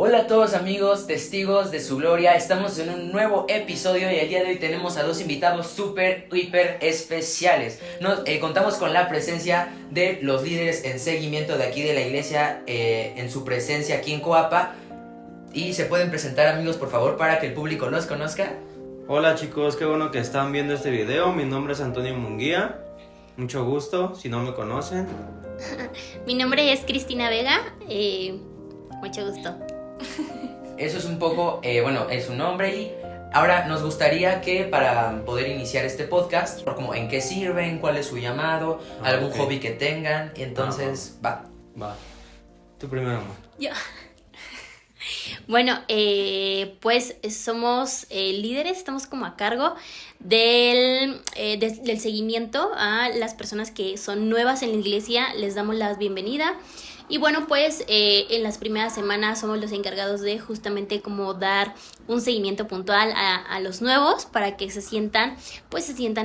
Hola a todos amigos, testigos de su gloria, estamos en un nuevo episodio y el día de hoy tenemos a dos invitados súper, hiper especiales. Contamos con la presencia de los líderes en seguimiento de aquí de la iglesia, en su presencia aquí en Coapa. Y se pueden presentar, amigos, por favor, para que el público los conozca. Hola chicos, qué bueno que están viendo este video. Mi nombre es Antonio Munguía. Mucho gusto, si no me conocen. Mi nombre es Cristina Vega. Mucho gusto. Eso es un poco, es su nombre. Y ahora nos gustaría que para poder iniciar este podcast, como en qué sirven, cuál es su llamado, algún hobby que tengan. Y entonces, va. Tú primero, amor. Yo. Bueno, pues somos líderes, estamos como a cargo del seguimiento a las personas que son nuevas en la iglesia, les damos la bienvenida. Y bueno, pues en las primeras semanas somos los encargados de justamente como dar un seguimiento puntual a los nuevos para que se sientan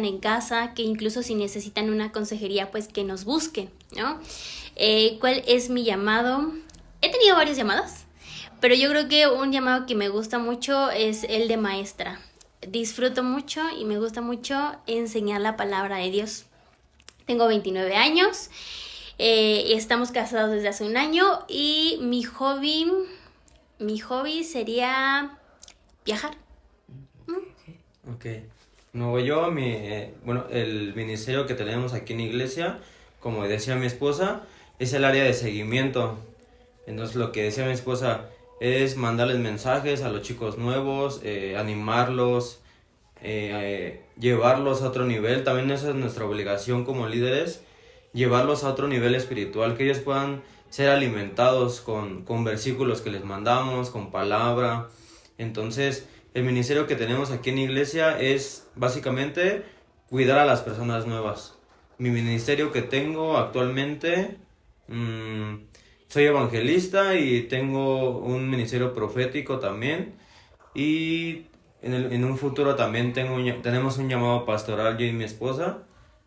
en casa, que incluso si necesitan una consejería, pues que nos busquen, ¿no? ¿Cuál es mi llamado? He tenido varios llamados, pero yo creo que un llamado que me gusta mucho es el de maestra. Disfruto mucho y me gusta mucho enseñar la palabra de Dios. Tengo 29 años. Estamos casados desde hace un año y mi hobby sería viajar. Ok. No, yo, el ministerio que tenemos aquí en la iglesia, como decía mi esposa, es el área de seguimiento. Entonces lo que decía mi esposa es mandarles mensajes a los chicos nuevos, animarlos, llevarlos a otro nivel. También esa es nuestra obligación como líderes, llevarlos a otro nivel espiritual, que ellos puedan ser alimentados con versículos que les mandamos, con palabra. Entonces, el ministerio que tenemos aquí en la iglesia es básicamente cuidar a las personas nuevas. Mi ministerio que tengo actualmente, soy evangelista y tengo un ministerio profético también. Y en un futuro también tenemos un llamado pastoral, yo y mi esposa,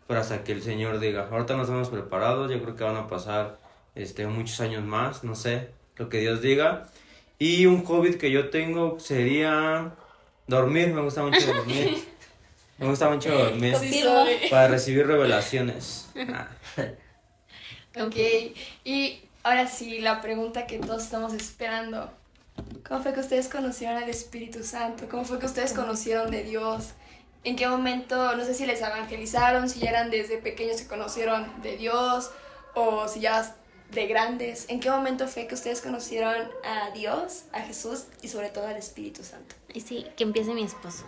pero hasta que el Señor diga. Ahorita nos hemos preparado, yo creo que van a pasar muchos años más, no sé, lo que Dios diga. Y un hobby que yo tengo sería dormir, me gusta mucho dormir. Me gusta mucho dormir para recibir revelaciones. Ok, y ahora sí, la pregunta que todos estamos esperando. ¿Cómo fue que ustedes conocieron al Espíritu Santo? ¿Cómo fue que ustedes conocieron de Dios? ¿En qué momento, no sé si les evangelizaron, si ya eran desde pequeños que conocieron de Dios o si ya de grandes? ¿En qué momento fue que ustedes conocieron a Dios, a Jesús y sobre todo al Espíritu Santo? Y sí, que empiece mi esposo.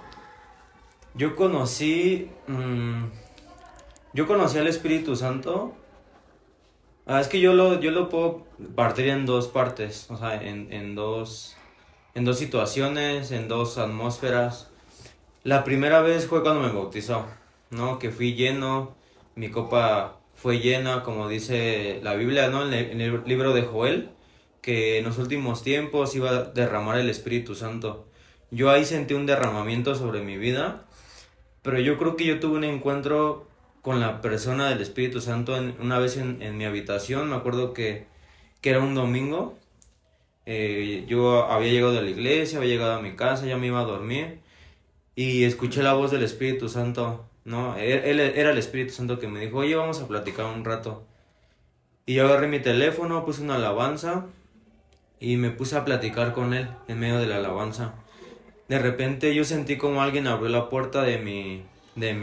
Yo conocí al Espíritu Santo. Es que yo lo puedo partir en dos partes, o sea, en dos situaciones, en dos atmósferas. La primera vez fue cuando me bautizó, ¿no? Que fui lleno, mi copa fue llena, como dice la Biblia, ¿no? En el libro de Joel, que en los últimos tiempos iba a derramar el Espíritu Santo. Yo ahí sentí un derramamiento sobre mi vida, pero yo creo que yo tuve un encuentro con la persona del Espíritu Santo una vez en mi habitación. Me acuerdo que era un domingo. Yo había llegado de la iglesia, había llegado a mi casa, ya me iba a dormir y escuché la voz del Espíritu Santo, ¿no? Él era el Espíritu Santo que me dijo, oye, vamos a platicar un rato. Y yo agarré mi teléfono, puse una alabanza y me puse a platicar con él en medio de la alabanza. De repente yo sentí como alguien abrió la puerta de mi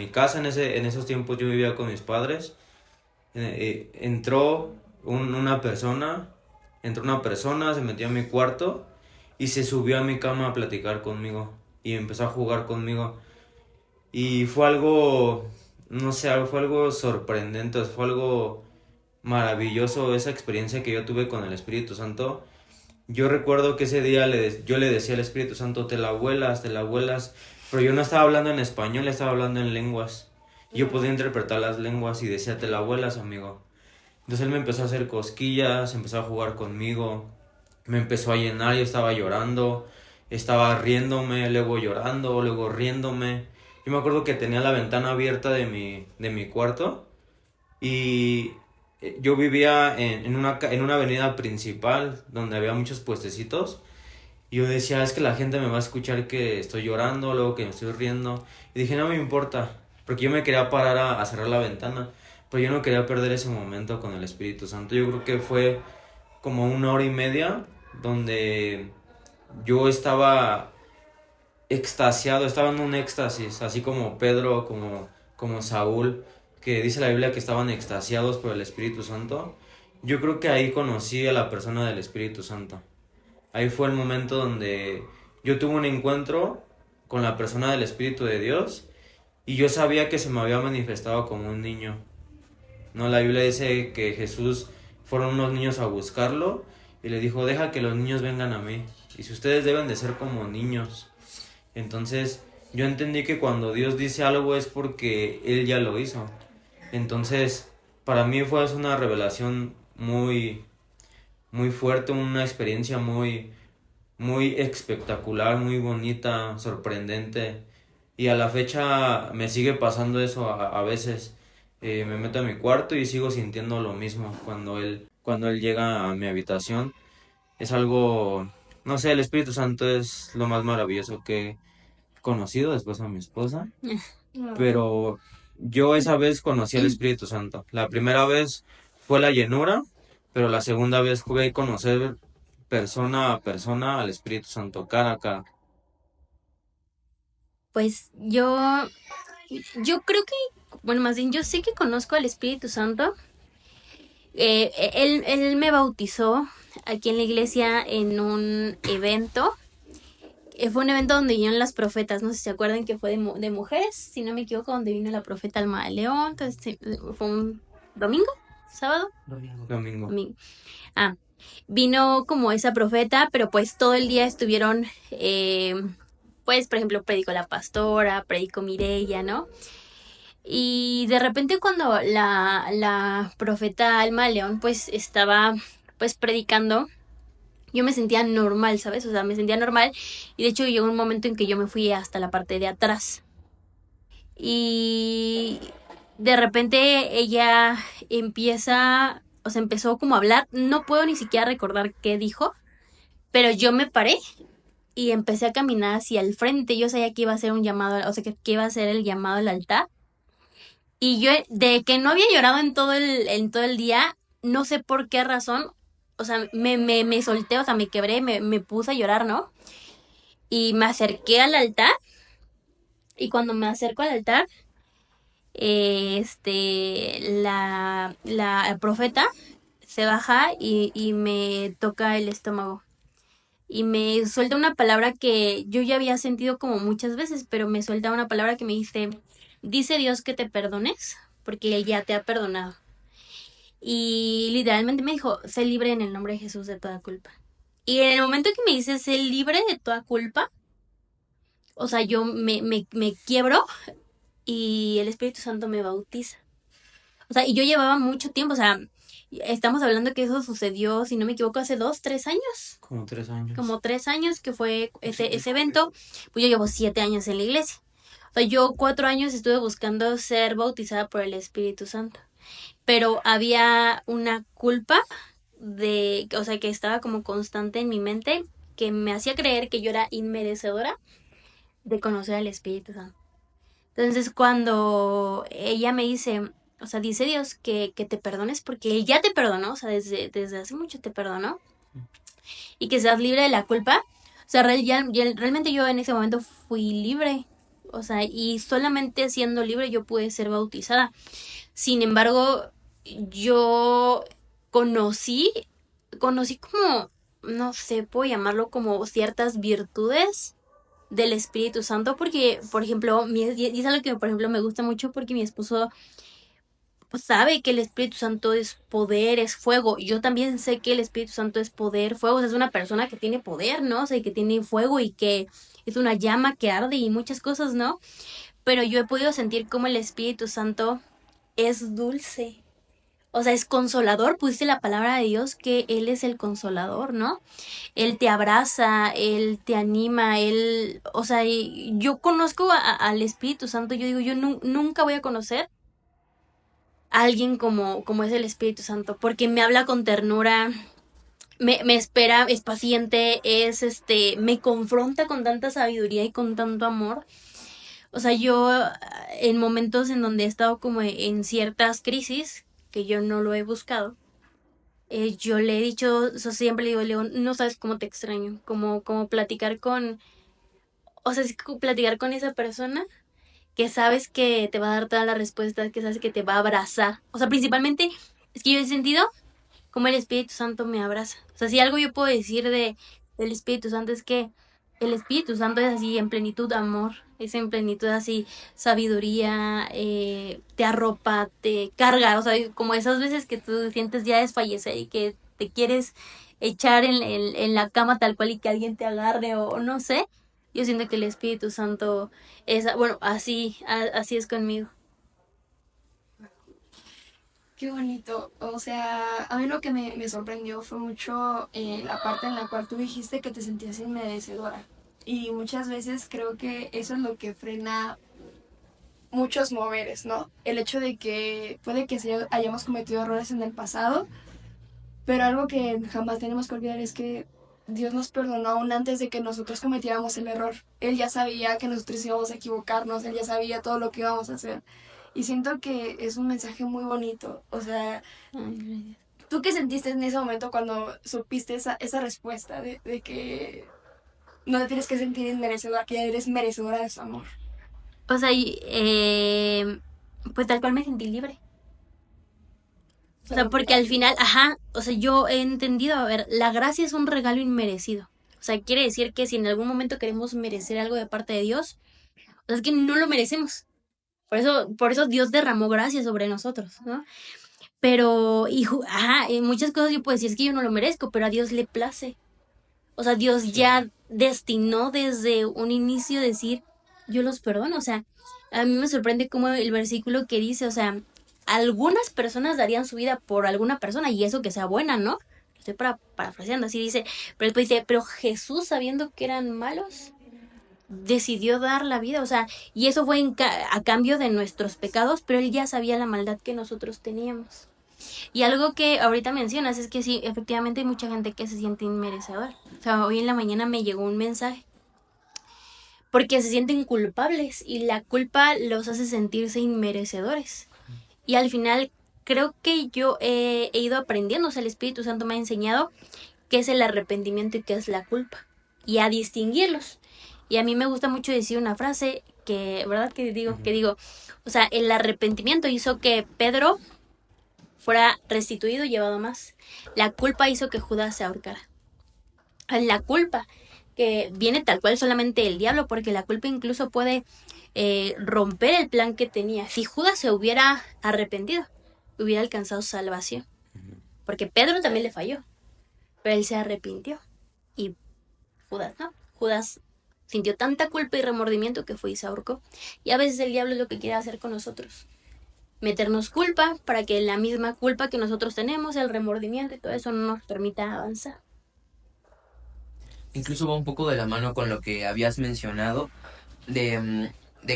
casa. En esos tiempos yo vivía con mis padres. Entró una persona, se metió a mi cuarto y se subió a mi cama a platicar conmigo y empezó a jugar conmigo. Y fue algo, no sé, fue algo sorprendente, fue algo maravilloso esa experiencia que yo tuve con el Espíritu Santo. Yo recuerdo que ese día yo le decía al Espíritu Santo, te la vuelas, pero yo no estaba hablando en español, estaba hablando en lenguas. Yo podía interpretar las lenguas y decía, te la vuelas, amigo. Entonces él me empezó a hacer cosquillas, empezó a jugar conmigo, me empezó a llenar, yo estaba llorando, estaba riéndome, luego llorando, luego riéndome. Yo me acuerdo que tenía la ventana abierta de mi cuarto y yo vivía en una avenida principal donde había muchos puestecitos Y yo decía, es que la gente me va a escuchar que estoy llorando, luego que me estoy riendo. Y dije, no me importa, porque yo me quería parar a cerrar la ventana, pero yo no quería perder ese momento con el Espíritu Santo. Yo creo que fue como 1 hora y media donde yo estaba extasiado, estaba en un éxtasis, así como Pedro, como Saúl, que dice la Biblia que estaban extasiados por el Espíritu Santo. Yo creo que ahí conocí a la persona del Espíritu Santo. Ahí fue el momento donde yo tuve un encuentro con la persona del Espíritu de Dios y yo sabía que se me había manifestado como un niño. No, la Biblia dice que Jesús fueron unos niños a buscarlo y le dijo, deja que los niños vengan a mí. Y si ustedes deben de ser como niños. Entonces yo entendí que cuando Dios dice algo es porque Él ya lo hizo. Entonces para mí fue una revelación muy, muy fuerte, una experiencia muy, muy espectacular, muy bonita, sorprendente. Y a la fecha me sigue pasando eso a veces. Me meto a mi cuarto y sigo sintiendo lo mismo cuando él llega a mi habitación. Es algo, no sé, el Espíritu Santo es lo más maravilloso que he conocido después a mi esposa. Pero yo esa vez conocí al Espíritu Santo. La primera vez fue la llenura, pero la segunda vez fue conocer persona a persona al Espíritu Santo, cara a cara. Pues yo creo que, bueno, más bien yo sé que conozco al Espíritu Santo. Él me bautizó aquí en la iglesia en un evento. Fue un evento donde vinieron las profetas, no sé si se acuerdan que fue de mujeres, si no me equivoco, donde vino la profeta Alma de León. Entonces fue un domingo, sábado. Domingo. Ah, vino como esa profeta, pero pues todo el día estuvieron, pues por ejemplo, predicó la pastora, predicó Mireya, ¿no? Y de repente cuando la profeta Alma León pues estaba pues predicando, yo me sentía normal, ¿sabes? O sea, me sentía normal y de hecho llegó un momento en que yo me fui hasta la parte de atrás. Y de repente ella empieza, o sea, empezó como a hablar, no puedo ni siquiera recordar qué dijo, pero yo me paré y empecé a caminar hacia el frente. Yo sabía que iba a ser un llamado, o sea, que iba a ser el llamado al altar. Y yo, de que no había llorado en todo el día, no sé por qué razón, o sea, me solté, o sea, me quebré, me puse a llorar, ¿no? Y me acerqué al altar, y cuando me acerco al altar, la profeta se baja y me toca el estómago. Y me suelta una palabra que yo ya había sentido como muchas veces, pero me suelta una palabra que me dice Dios que te perdones, porque Él ya te ha perdonado. Y literalmente me dijo, sé libre en el nombre de Jesús de toda culpa. Y en el momento que me dice, sé libre de toda culpa, o sea, yo me quiebro y el Espíritu Santo me bautiza. O sea, y yo llevaba mucho tiempo, o sea, estamos hablando que eso sucedió, si no me equivoco, hace 2, 3 años. Como 3 años. Como 3 años que fue ese evento, pues yo llevo 7 años en la iglesia. O sea, yo 4 años estuve buscando ser bautizada por el Espíritu Santo. Pero había una culpa o sea, que estaba como constante en mi mente, que me hacía creer que yo era inmerecedora de conocer al Espíritu Santo. Entonces, cuando ella me dice, o sea, dice Dios que te perdones porque Él ya te perdonó, o sea, desde hace mucho te perdonó, y que seas libre de la culpa. O sea, realmente yo en ese momento fui libre, o sea, y solamente siendo libre yo pude ser bautizada. Sin embargo, yo conocí como, no sé, puedo llamarlo como ciertas virtudes del Espíritu Santo, porque, por ejemplo, y es algo que, por ejemplo, me gusta mucho porque mi esposo pues, sabe que el Espíritu Santo es poder, es fuego. Y yo también sé que el Espíritu Santo es poder, fuego. O sea, es una persona que tiene poder, ¿no? O sea, que tiene fuego y que es una llama que arde y muchas cosas, ¿no? Pero yo he podido sentir como el Espíritu Santo es dulce. O sea, es consolador. Pusiste la palabra de Dios que Él es el consolador, ¿no? Él te abraza, Él te anima, Él... O sea, yo conozco al Espíritu Santo. Yo digo, yo nunca voy a conocer a alguien como es el Espíritu Santo. Porque me habla con ternura, me espera, es paciente, me confronta con tanta sabiduría y con tanto amor. O sea, yo en momentos en donde he estado como en ciertas crisis, que yo no lo he buscado, yo le he dicho, o sea, siempre le digo, León, no sabes cómo te extraño, como platicar con, o sea, es como platicar con esa persona que sabes que te va a dar todas las respuestas, que sabes que te va a abrazar. O sea, principalmente es que yo he sentido como el Espíritu Santo me abraza. O sea, si algo yo puedo decir del Espíritu Santo es que el Espíritu Santo es así en plenitud amor, es en plenitud así sabiduría, te arropa, te carga, o sea, como esas veces que tú sientes ya desfallecer y que te quieres echar en la cama tal cual y que alguien te agarre o no sé. Yo siento que el Espíritu Santo es, bueno, así es conmigo. Qué bonito. O sea, a mí lo que me sorprendió fue mucho la parte en la cual tú dijiste que te sentías inmerecedora. Y muchas veces creo que eso es lo que frena muchos moveres, ¿no? El hecho de que puede que hayamos cometido errores en el pasado, pero algo que jamás tenemos que olvidar es que Dios nos perdonó aún antes de que nosotros cometiéramos el error. Él ya sabía que nosotros íbamos a equivocarnos, él ya sabía todo lo que íbamos a hacer. Y siento que es un mensaje muy bonito. O sea, Ay, ¿tú qué sentiste en ese momento cuando supiste esa respuesta de que no te tienes que sentir inmerecedora, que eres merecedora de su amor? o sea, pues tal cual me sentí libre. O sea, Solo porque al final, ajá, o sea, yo he entendido, a ver, la gracia es un regalo inmerecido. O sea, quiere decir que si en algún momento queremos merecer algo de parte de Dios, o sea, es que no lo merecemos. Por eso Dios derramó gracia sobre nosotros, ¿no? Pero, ajá, en muchas cosas yo puedo decir, es que yo no lo merezco, pero a Dios le place. O sea, Dios ya destinó desde un inicio decir, yo los perdono. O sea, a mí me sorprende cómo el versículo que dice, o sea, algunas personas darían su vida por alguna persona y eso que sea buena, ¿no? Lo estoy parafraseando, así dice. Pero después dice, pero Jesús, sabiendo que eran malos, decidió dar la vida. O sea, y eso fue a cambio de nuestros pecados, pero él ya sabía la maldad que nosotros teníamos. Y algo que ahorita mencionas es que sí, efectivamente hay mucha gente que se siente inmerecedor. O sea, hoy en la mañana me llegó un mensaje porque se sienten culpables y la culpa los hace sentirse inmerecedores. Y al final creo que yo he ido aprendiendo, o sea, el Espíritu Santo me ha enseñado qué es el arrepentimiento y qué es la culpa y a distinguirlos. Y a mí me gusta mucho decir una frase que, ¿verdad? Que digo, o sea, el arrepentimiento hizo que Pedro fuera restituido y llevado más. La culpa hizo que Judas se ahorcara. La culpa, que viene tal cual solamente el diablo, porque la culpa incluso puede romper el plan que tenía. Si Judas se hubiera arrepentido, hubiera alcanzado salvación. Porque Pedro también le falló, pero él se arrepintió. Y Judas no. Judas sintió tanta culpa y remordimiento que fue y se ahorcó. Y a veces el diablo es lo que quiere hacer con nosotros, meternos culpa para que la misma culpa que nosotros tenemos, el remordimiento y todo eso no nos permita avanzar. Incluso va un poco de la mano con lo que habías mencionado de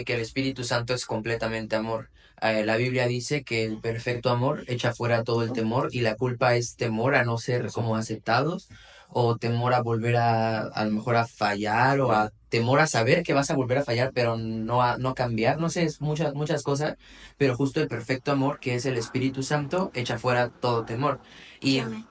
que el Espíritu Santo es completamente amor. La Biblia dice que el perfecto amor echa fuera todo el temor y la culpa es temor a no ser como aceptados o temor a volver a lo mejor a fallar o a temor a saber que vas a volver a fallar pero no cambiar, no sé, es muchas cosas, pero justo el perfecto amor que es el Espíritu Santo echa fuera todo temor. Y Amén.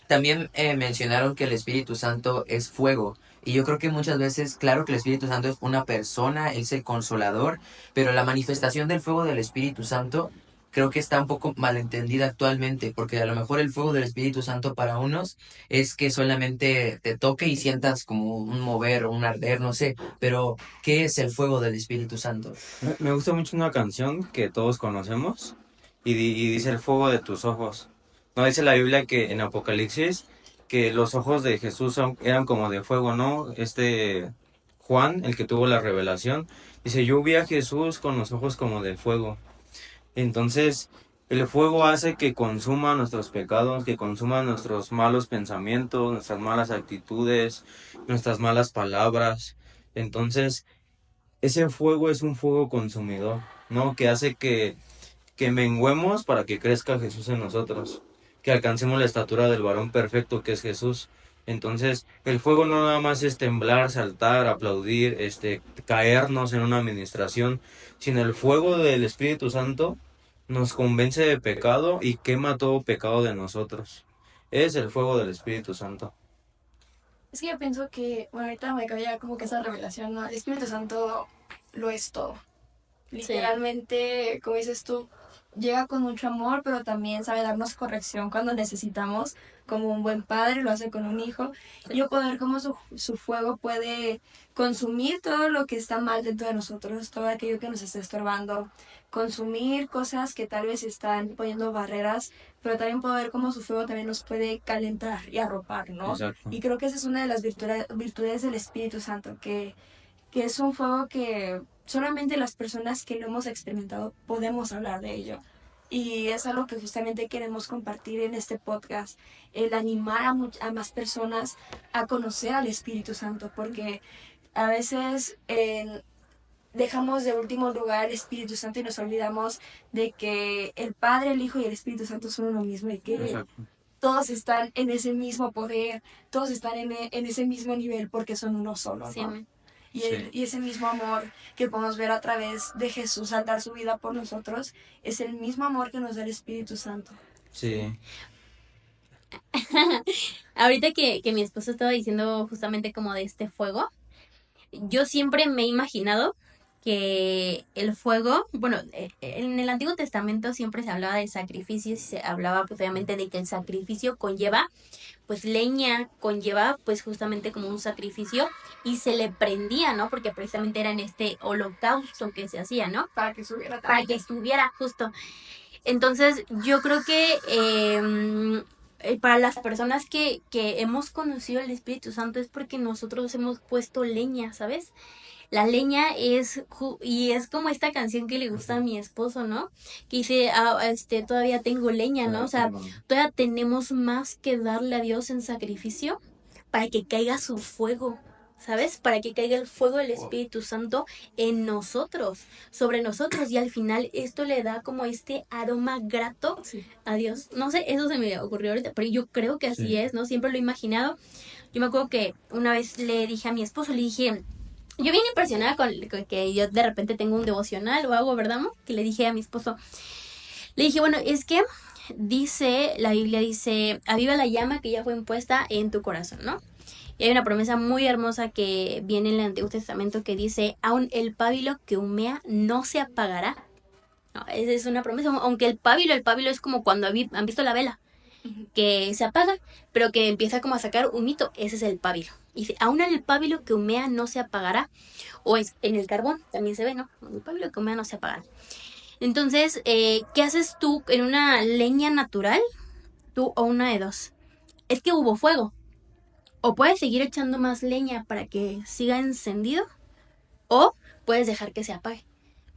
también mencionaron que el Espíritu Santo es fuego. Y yo creo que muchas veces, claro que el Espíritu Santo es una persona, es el consolador, pero la manifestación del fuego del Espíritu Santo creo que está un poco malentendida actualmente, porque a lo mejor el fuego del Espíritu Santo para unos es que solamente te toque y sientas como un mover o un arder, no sé, pero ¿qué es el fuego del Espíritu Santo? Me gusta mucho una canción que todos conocemos y dice el fuego de tus ojos. No dice la Biblia que en Apocalipsis que los ojos de Jesús eran como de fuego, ¿no? Juan, el que tuvo la revelación, dice, yo vi a Jesús con los ojos como de fuego. Entonces, el fuego hace que consuma nuestros pecados, que consuma nuestros malos pensamientos, nuestras malas actitudes, nuestras malas palabras. Entonces, ese fuego es un fuego consumidor, ¿no? Que hace que menguemos para que crezca Jesús en nosotros. que alcancemos la estatura del varón perfecto que es Jesús. Entonces, el fuego no nada más es temblar, saltar, aplaudir, caernos en una administración, sino el fuego del Espíritu Santo nos convence de pecado y quema todo pecado de nosotros. Es el fuego del Espíritu Santo. Es que yo pienso que, bueno, ahorita me caía como que esa revelación, ¿no? El Espíritu Santo lo es todo. Literalmente, como dices tú, llega con mucho amor, pero también sabe darnos corrección cuando necesitamos, como un buen padre lo hace con un hijo. Y yo poder como su fuego puede consumir todo lo que está mal dentro de nosotros, todo aquello que nos está estorbando, consumir cosas que tal vez están poniendo barreras, pero también poder como su fuego también nos puede calentar y arropar, ¿no? Exacto. Y creo que esa es una de las virtudes del Espíritu Santo, que es un fuego que solamente las personas que lo hemos experimentado podemos hablar de ello. Y es algo que justamente queremos compartir en este podcast, el animar a más personas a conocer al Espíritu Santo, porque a veces dejamos de último lugar el Espíritu Santo y nos olvidamos de que el Padre, el Hijo y el Espíritu Santo son uno mismo y que Exacto. todos están en ese mismo poder, todos están en ese mismo nivel porque son uno solo, ¿no? Sí, amén. Y ese mismo amor que podemos ver a través de Jesús al dar su vida por nosotros, es el mismo amor que nos da el Espíritu Santo. Sí. Ahorita que mi esposo estaba diciendo justamente como de este fuego, yo siempre me he imaginado que el fuego, bueno, en el Antiguo Testamento siempre se hablaba de sacrificios y se hablaba pues obviamente de que el sacrificio conlleva pues leña, conlleva pues justamente como un sacrificio y se le prendía, ¿no? Porque precisamente era en este holocausto que se hacía, ¿no? Para que subiera Para que estuviera justo. Entonces, yo creo que para las personas que hemos conocido el Espíritu Santo es porque nosotros hemos puesto leña, ¿sabes? La leña y es como esta canción que le gusta a mi esposo, ¿no? Que dice, todavía tengo leña, ¿no? O sea, todavía tenemos más que darle a Dios en sacrificio para que caiga su fuego, ¿sabes? Para que caiga el fuego del Espíritu Santo en nosotros, sobre nosotros, y al final esto le da como este aroma grato a Dios. No sé, eso se me ocurrió ahorita, pero yo creo que así es, ¿no? Siempre lo he imaginado. Yo me acuerdo que una vez le dije a mi esposo, le dije, yo bien impresionada con que yo de repente tengo un devocional o algo, ¿verdad, mo? Que le dije a mi esposo, le dije, bueno, es que la Biblia dice, aviva la llama que ya fue impuesta en tu corazón, ¿no? Y hay una promesa muy hermosa que viene en el Antiguo Testamento que dice, aún el pábilo que humea no se apagará. No, esa es una promesa, aunque el pábilo es como cuando han visto la vela, que se apaga, pero que empieza como a sacar humito, ese es el pábilo. Y dice, aún el pábilo que humea no se apagará. O es en el carbón, también se ve, ¿no? El pábilo que humea no se apagará. Entonces, ¿qué haces tú en una leña natural? Tú o una de dos. Es que hubo fuego. O puedes seguir echando más leña para que siga encendido, o puedes dejar que se apague,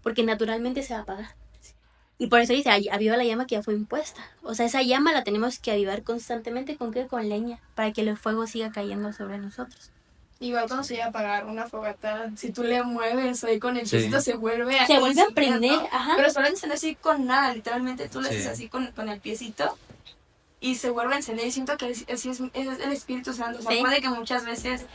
porque naturalmente se va a apagar. Y por eso dice, aviva la llama que ya fue impuesta. O sea, esa llama la tenemos que avivar constantemente. ¿Con qué? Con leña, para que el fuego siga cayendo sobre nosotros. Igual cuando se llega a apagar una fogata, si tú le mueves ahí con el piecito, se vuelve a prender, ¿no? Ajá. Pero suele encender así con nada, literalmente tú le haces así con el piecito y se vuelve a encender. Y siento que así es el Espíritu Santo. O sea, puede que muchas veces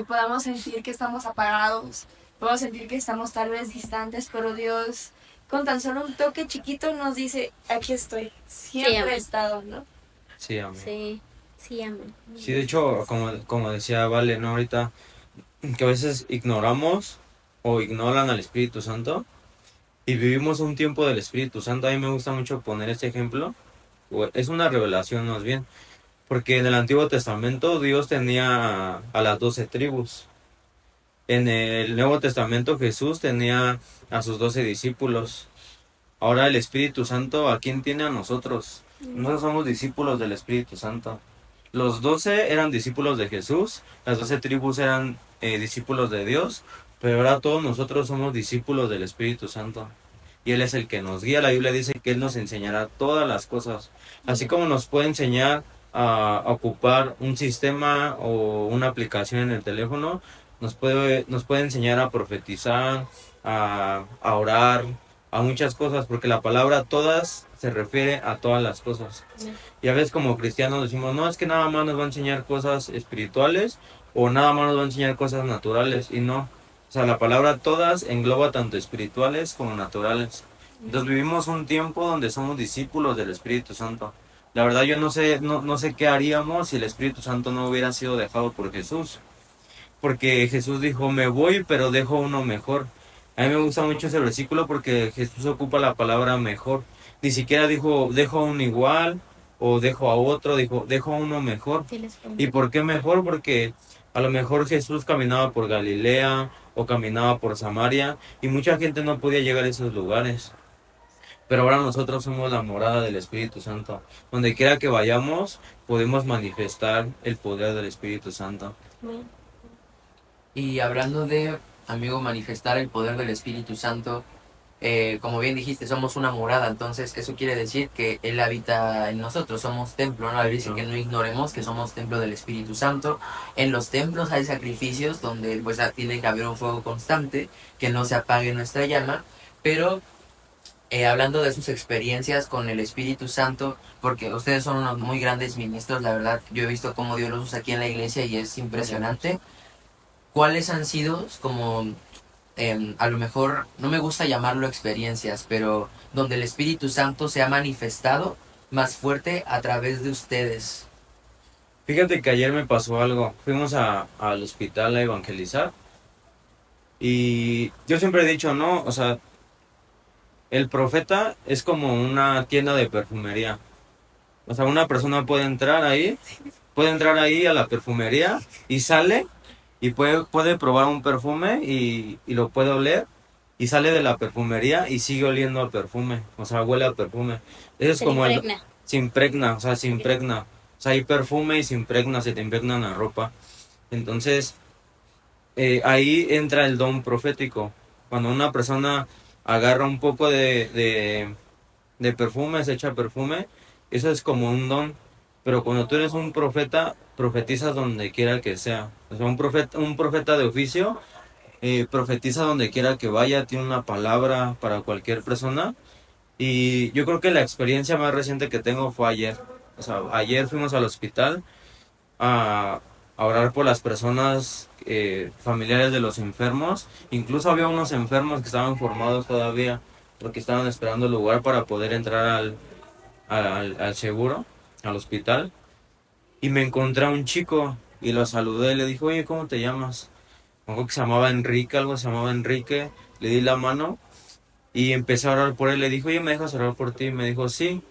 podamos sentir que estamos apagados, podemos sentir que estamos tal vez distantes, pero Dios con tan solo un toque chiquito nos dice, aquí estoy, siempre he estado, ¿no? Sí, amén. Sí, amén. Sí, de hecho, como decía Vale, ¿no? Ahorita, que a veces ignoramos o ignoran al Espíritu Santo y vivimos un tiempo del Espíritu Santo. A mí me gusta mucho poner este ejemplo, es una revelación más bien, porque en el Antiguo Testamento Dios tenía a las 12 tribus. En el Nuevo Testamento Jesús tenía a sus 12 discípulos. Ahora el Espíritu Santo, ¿a quién tiene? A nosotros. Nosotros somos discípulos del Espíritu Santo. Los 12 eran discípulos de Jesús, las 12 tribus eran discípulos de Dios, pero ahora todos nosotros somos discípulos del Espíritu Santo. Y Él es el que nos guía. La Biblia dice que Él nos enseñará todas las cosas. Así como nos puede enseñar a ocupar un sistema o una aplicación en el teléfono, nos puede enseñar a profetizar, a orar, a muchas cosas, porque la palabra todas se refiere a todas las cosas. Y a veces como cristianos decimos, no, es que nada más nos va a enseñar cosas espirituales o nada más nos va a enseñar cosas naturales, y no. O sea, la palabra todas engloba tanto espirituales como naturales. Entonces vivimos un tiempo donde somos discípulos del Espíritu Santo. La verdad yo no sé qué haríamos si el Espíritu Santo no hubiera sido dejado por Jesús. Porque Jesús dijo, me voy, pero dejo uno mejor. A mí me gusta mucho ese versículo porque Jesús ocupa la palabra mejor. Ni siquiera dijo, dejo a uno igual o dejo a otro, dijo, dejo a uno mejor. ¿Y por qué mejor? Porque a lo mejor Jesús caminaba por Galilea o caminaba por Samaria y mucha gente no podía llegar a esos lugares. Pero ahora nosotros somos la morada del Espíritu Santo. Donde quiera que vayamos, podemos manifestar el poder del Espíritu Santo. Y hablando de, amigo, manifestar el poder del Espíritu Santo, como bien dijiste, somos una morada, entonces eso quiere decir que Él habita en nosotros, somos templo, ¿no? La Biblia dice que no ignoremos que somos templo del Espíritu Santo. En los templos hay sacrificios donde pues tiene que haber un fuego constante, que no se apague nuestra llama, pero hablando de sus experiencias con el Espíritu Santo, porque ustedes son unos muy grandes ministros, la verdad, yo he visto cómo Dios los usa aquí en la iglesia y es impresionante. ¿Cuáles han sido como, a lo mejor, no me gusta llamarlo experiencias, pero donde el Espíritu Santo se ha manifestado más fuerte a través de ustedes? Fíjate que ayer me pasó algo. Fuimos al hospital a evangelizar. Y yo siempre he dicho, no, o sea, el profeta es como una tienda de perfumería. O sea, una persona puede entrar ahí a la perfumería y sale y puede probar un perfume y lo puede oler y sale de la perfumería y sigue oliendo a perfume. O sea, huele a perfume. Eso es como se impregna, o sea, se impregna. O sea, hay perfume y se impregna, se te impregna en la ropa. Entonces, ahí entra el don profético. Cuando una persona agarra un poco de perfume, se echa perfume, eso es como un don. Pero cuando tú eres un profeta, profetizas donde quiera que sea. O sea, un profeta de oficio profetiza donde quiera que vaya, tiene una palabra para cualquier persona. Y yo creo que la experiencia más reciente que tengo fue ayer. O sea, ayer fuimos al hospital a orar por las personas familiares de los enfermos. Incluso había unos enfermos que estaban formados todavía porque estaban esperando el lugar para poder entrar al seguro, al hospital. Y me encontré a un chico y lo saludé, le dije, oye, ¿cómo te llamas? Algo que se llamaba Enrique, le di la mano y empecé a orar por él. Le dije, oye, ¿me dejas orar por ti? Y me dijo, sí.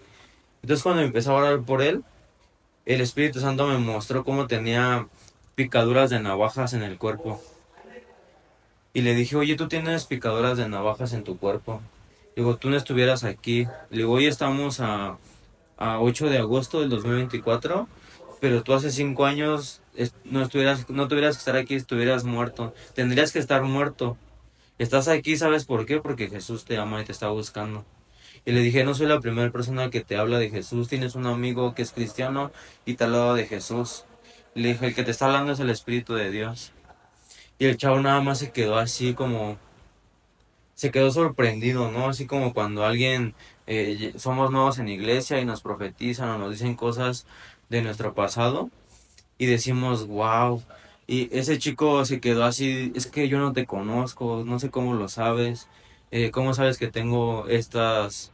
Entonces cuando empecé a orar por él, el Espíritu Santo me mostró cómo tenía picaduras de navajas en el cuerpo. Y le dije, oye, tú tienes picaduras de navajas en tu cuerpo. Digo, tú no estuvieras aquí. Le digo, hoy estamos a 8 de agosto del 2024, pero tú hace 5 años no tuvieras que estar aquí, estuvieras muerto. Tendrías que estar muerto. Estás aquí, ¿sabes por qué? Porque Jesús te ama y te está buscando. Y le dije, no soy la primera persona que te habla de Jesús, tienes un amigo que es cristiano y te habla de Jesús. Y le dije, el que te está hablando es el Espíritu de Dios. Y el chavo nada más se quedó así como, se quedó sorprendido, ¿no? Así como cuando alguien, somos nuevos en iglesia y nos profetizan o nos dicen cosas de nuestro pasado y decimos, wow. Y ese chico se quedó así, es que yo no te conozco, no sé cómo lo sabes, cómo sabes que tengo estas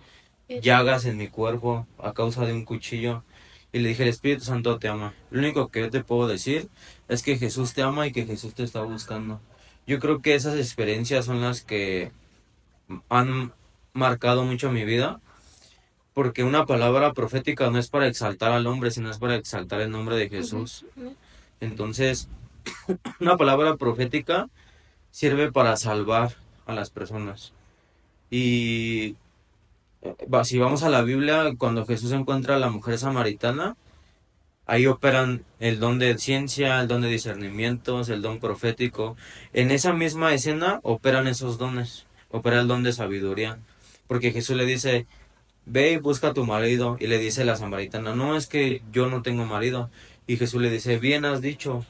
llagas en mi cuerpo a causa de un cuchillo. Y le dije, el Espíritu Santo te ama. Lo único que yo te puedo decir es que Jesús te ama y que Jesús te está buscando. Yo creo que esas experiencias son las que han marcado mucho mi vida, porque una palabra profética no es para exaltar al hombre, sino es para exaltar el nombre de Jesús. Entonces, una palabra profética sirve para salvar a las personas. Y si vamos a la Biblia, cuando Jesús encuentra a la mujer samaritana, ahí operan el don de ciencia, el don de discernimientos, el don profético. En esa misma escena operan esos dones, opera el don de sabiduría. Porque Jesús le dice, ve y busca a tu marido. Y le dice la samaritana, no, es que yo no tengo marido. Y Jesús le dice, bien has dicho,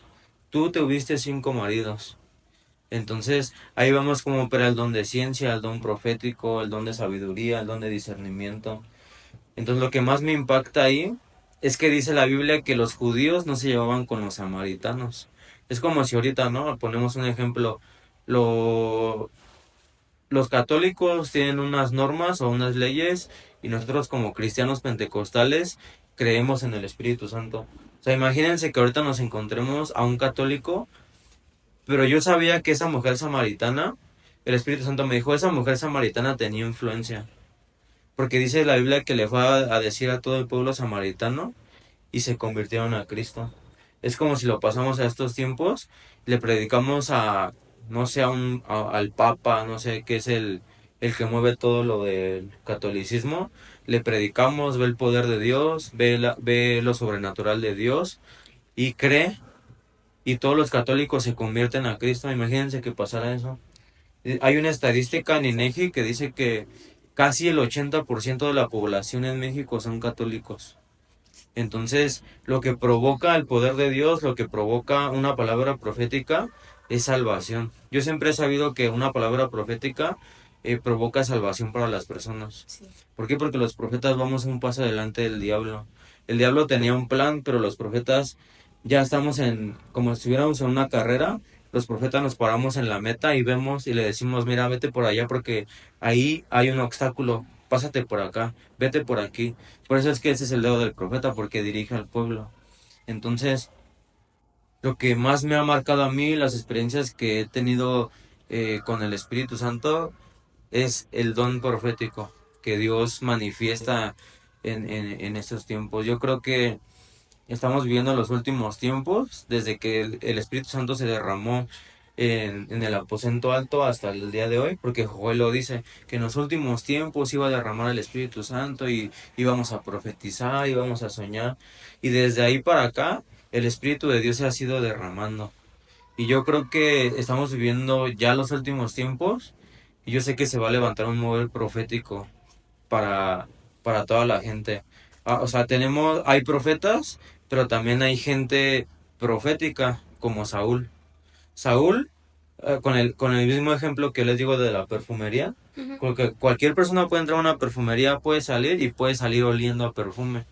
tú tuviste 5 maridos. Entonces, ahí vamos como para el don de ciencia, el don profético, el don de sabiduría, el don de discernimiento. Entonces, lo que más me impacta ahí es que dice la Biblia que los judíos no se llevaban con los samaritanos. Es como si ahorita, ¿no? Ponemos un ejemplo. Lo, los católicos tienen unas normas o unas leyes y nosotros como cristianos pentecostales creemos en el Espíritu Santo. O sea, imagínense que ahorita nos encontremos a un católico, pero yo sabía que esa mujer samaritana, el Espíritu Santo me dijo, esa mujer samaritana tenía influencia. Porque dice la Biblia que le fue a decir a todo el pueblo samaritano y se convirtieron a Cristo. Es como si lo pasamos a estos tiempos, le predicamos a, no sé, al Papa, no sé, que es el que mueve todo lo del catolicismo, le predicamos, ve el poder de Dios, ve lo sobrenatural de Dios y cree, y todos los católicos se convierten a Cristo. Imagínense que pasara eso. Hay una estadística en INEGI que dice que casi el 80% de la población en México son católicos. Entonces, lo que provoca el poder de Dios, lo que provoca una palabra profética, es salvación. Yo siempre he sabido que una palabra profética provoca salvación para las personas. Sí. ¿Por qué? Porque los profetas vamos un paso adelante del diablo. El diablo tenía un plan, pero los profetas ya estamos como si estuviéramos en una carrera. Los profetas nos paramos en la meta y vemos y le decimos, mira, vete por allá porque ahí hay un obstáculo, pásate por acá, vete por aquí. Por eso es que ese es el dedo del profeta, porque dirige al pueblo. Entonces, lo que más me ha marcado a mí, las experiencias que he tenido con el Espíritu Santo, es el don profético que Dios manifiesta en estos tiempos. Yo creo que estamos viviendo los últimos tiempos, desde que el Espíritu Santo se derramó en el aposento alto hasta el día de hoy, porque Joel lo dice, que en los últimos tiempos iba a derramar el Espíritu Santo y íbamos a profetizar, íbamos a soñar, y desde ahí para acá el Espíritu de Dios se ha sido derramando. Y yo creo que estamos viviendo ya los últimos tiempos, y yo sé que se va a levantar un mover profético para, para toda la gente. O sea, hay profetas, pero también hay gente profética como Saúl. Saúl, con el mismo ejemplo que les digo de la perfumería, Ujú. porque cualquier persona puede entrar a una perfumería, puede salir y puede salir oliendo a perfume.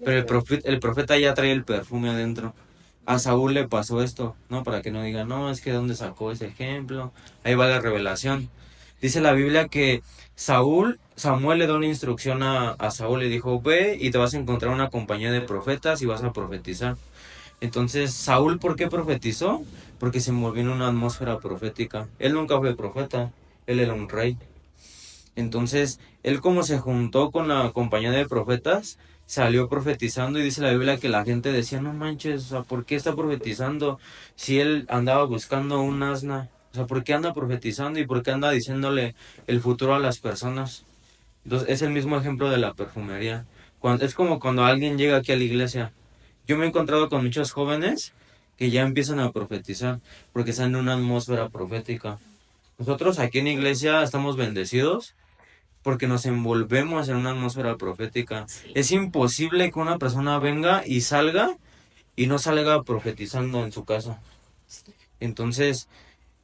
Pero el profeta ya trae el perfume adentro. A Saúl le pasó esto, ¿no? Para que no digan, no, es que ¿de dónde sacó ese ejemplo? Ahí va la revelación. Dice la Biblia que Samuel le da una instrucción a Saúl y dijo, ve y te vas a encontrar una compañía de profetas y vas a profetizar. Entonces, Saúl, ¿por qué profetizó? Porque se envolvió en una atmósfera profética. Él nunca fue profeta, él era un rey. Entonces, él como se juntó con la compañía de profetas, salió profetizando y dice la Biblia que la gente decía, no manches, o sea, ¿por qué está profetizando si él andaba buscando un asna? O sea, ¿por qué anda profetizando y por qué anda diciéndole el futuro a las personas? Entonces, es el mismo ejemplo de la perfumería. Es como cuando alguien llega aquí a la iglesia. Yo me he encontrado con muchos jóvenes que ya empiezan a profetizar porque están en una atmósfera profética. Nosotros aquí en la iglesia estamos bendecidos porque nos envolvemos en una atmósfera profética. Sí. Es imposible que una persona venga y salga y no salga profetizando en su casa. Entonces,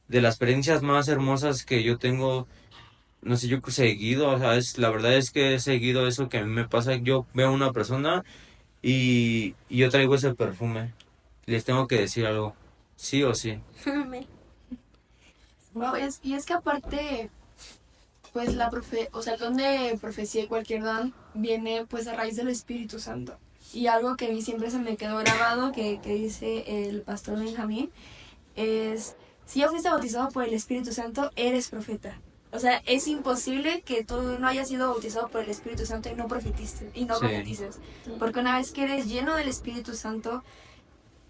de las experiencias más hermosas que yo tengo, no sé, yo he seguido, o sea, la verdad es que he seguido eso que a mí me pasa. Yo veo a una persona y yo traigo ese perfume. Les tengo que decir algo, sí o sí. Wow, y es que aparte, pues o sea, el don de profecía y cualquier don viene pues a raíz del Espíritu Santo. Y algo que a mí siempre se me quedó grabado, que dice el pastor Benjamín, es, si ya fuiste bautizado por el Espíritu Santo, eres profeta. O sea, es imposible que tú no hayas sido bautizado por el Espíritu Santo y no profetices. Sí. Profetices. Porque una vez que eres lleno del Espíritu Santo,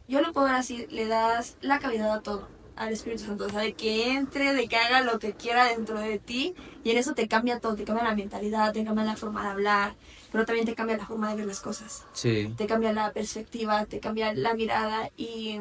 yo lo puedo ver así, le das la cavidad a todo, al Espíritu Santo. O sea, de que entre, de que haga lo que quiera dentro de ti. Y en eso te cambia todo, te cambia la mentalidad, te cambia la forma de hablar, pero también te cambia la forma de ver las cosas. Sí. Te cambia la perspectiva, te cambia la mirada. Y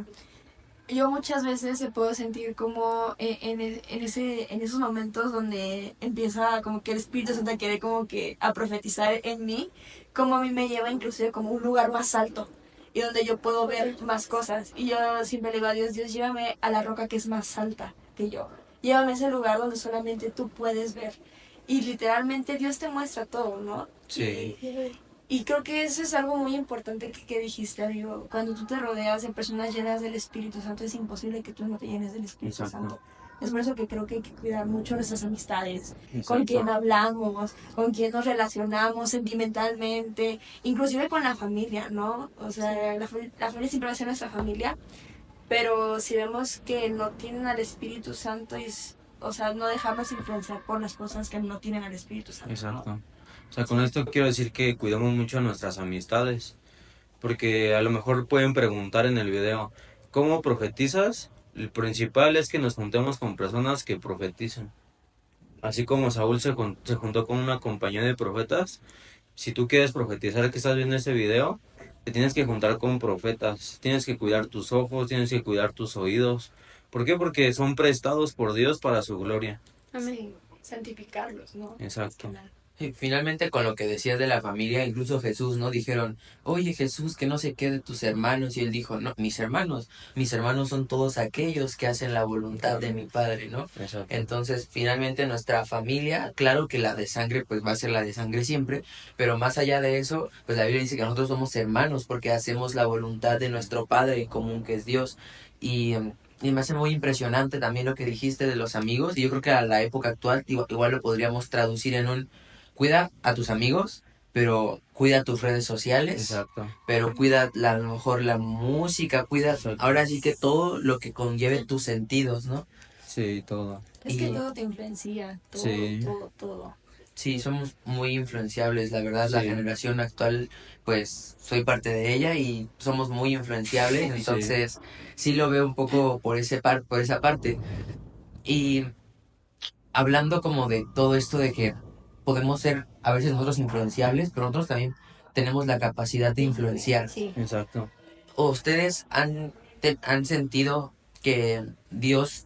yo muchas veces se puedo sentir como en esos momentos donde empieza como que el Espíritu Santo quiere como que a profetizar en mí, como a mí me lleva inclusive como a un lugar más alto y donde yo puedo ver más cosas. Y yo siempre le digo a Dios, Dios, llévame a la roca que es más alta, que yo. Llévame a ese lugar donde solamente tú puedes ver. Y literalmente Dios te muestra todo, ¿no? Sí. Y creo que eso es algo muy importante que dijiste, amigo. Cuando tú te rodeas de personas llenas del Espíritu Santo, es imposible que tú no te llenes del Espíritu Exacto. Santo. Es por eso que creo que hay que cuidar mucho nuestras amistades, con Exacto. quién hablamos, con quién nos relacionamos sentimentalmente, inclusive con la familia, ¿no? O sea, la familia siempre va a ser nuestra familia, pero si vemos que no tienen al Espíritu Santo, o sea, no dejarnos influenciar por las cosas que no tienen al Espíritu Santo, ¿no? Exacto. O sea, con esto quiero decir que cuidamos mucho nuestras amistades, porque a lo mejor pueden preguntar en el video, ¿cómo profetizas? El principal es que nos juntemos con personas que profetizan. Así como Saúl se juntó con una compañía de profetas, si tú quieres profetizar que estás viendo ese video, te tienes que juntar con profetas, tienes que cuidar tus ojos, tienes que cuidar tus oídos. ¿Por qué? Porque son prestados por Dios para su gloria. Sí, santificarlos, ¿no? Exacto. Y finalmente con lo que decías de la familia, incluso Jesús, ¿no? Dijeron, oye Jesús, que no se quede tus hermanos. Y él dijo, no, mis hermanos son todos aquellos que hacen la voluntad de mi Padre, ¿no? Exacto. Entonces, finalmente nuestra familia, claro que la de sangre, pues va a ser la de sangre siempre, pero más allá de eso, pues la Biblia dice que nosotros somos hermanos porque hacemos la voluntad de nuestro Padre en común que es Dios. Y me hace muy impresionante también lo que dijiste de los amigos, y yo creo que a la época actual igual lo podríamos traducir en un cuida a tus amigos, pero cuida tus redes sociales, Exacto. pero cuida a lo mejor la música, cuida Exacto. ahora sí que todo lo que conlleve tus sentidos, ¿no? Sí, todo. Es que Y- todo te influencia, todo, Sí. todo. Sí, somos muy influenciables, la verdad, la Sí. generación actual, pues soy parte de ella y somos muy influenciables, entonces sí lo veo un poco por por esa parte. Y hablando como de todo esto de que podemos ser a veces nosotros influenciables, pero nosotros también tenemos la capacidad de influenciar. Sí. Exacto. ¿O ustedes han sentido que Dios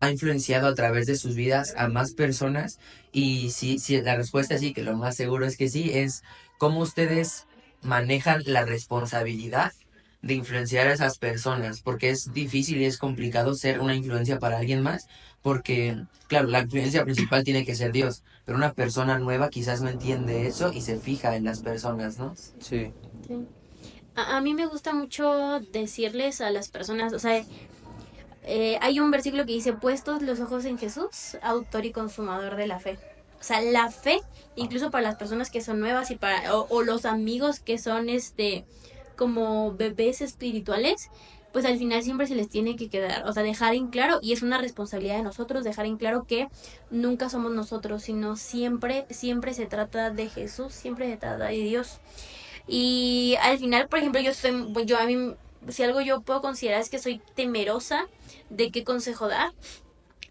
ha influenciado a través de sus vidas a más personas? Y si la respuesta es sí, que lo más seguro es que sí, es cómo ustedes manejan la responsabilidad de influenciar a esas personas, porque es difícil y es complicado ser una influencia para alguien más, porque, claro, la influencia principal tiene que ser Dios, pero una persona nueva quizás no entiende eso y se fija en las personas, ¿no? Sí. Sí. A mí me gusta mucho decirles a las personas, o sea, hay un versículo que dice, puestos los ojos en Jesús, autor y consumador de la fe. O sea, la fe, incluso para las personas que son nuevas y o los amigos que son como bebés espirituales, pues al final siempre se les tiene que quedar, o sea, dejar en claro, y es una responsabilidad de nosotros dejar en claro que nunca somos nosotros, sino siempre se trata de Jesús, siempre se trata de Dios. Y al final, por ejemplo, a mí, si algo yo puedo considerar es que soy temerosa de qué consejo dar,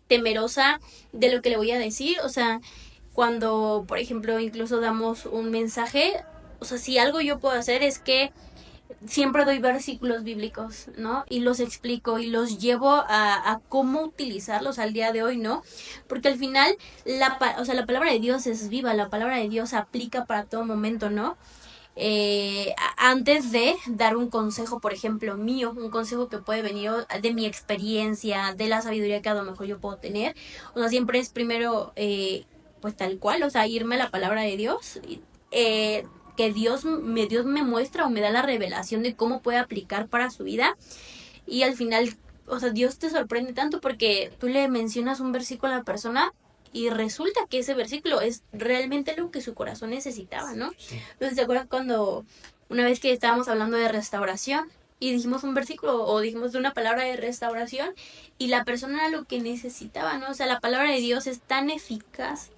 temerosa de lo que le voy a decir, o sea, cuando, por ejemplo, incluso damos un mensaje, o sea, si algo yo puedo hacer es que siempre doy versículos bíblicos, ¿no? Y los explico y los llevo a cómo utilizarlos al día de hoy, ¿no? Porque al final, la palabra de Dios es viva, la palabra de Dios aplica para todo momento, ¿no? Antes de dar un consejo, por ejemplo, mío, un consejo que puede venir de mi experiencia, de la sabiduría que a lo mejor yo puedo tener, o sea, siempre es primero, pues tal cual, o sea, irme a la palabra de Dios, que Dios me muestra o me da la revelación de cómo puede aplicar para su vida, y al final, o sea, Dios te sorprende tanto porque tú le mencionas un versículo a la persona y resulta que ese versículo es realmente lo que su corazón necesitaba, ¿no? Sí. Entonces, ¿se acuerdan cuando una vez que estábamos hablando de restauración y dijimos un versículo o dijimos de una palabra de restauración y la persona era lo que necesitaba, ¿no? O sea, la palabra de Dios es tan eficaz,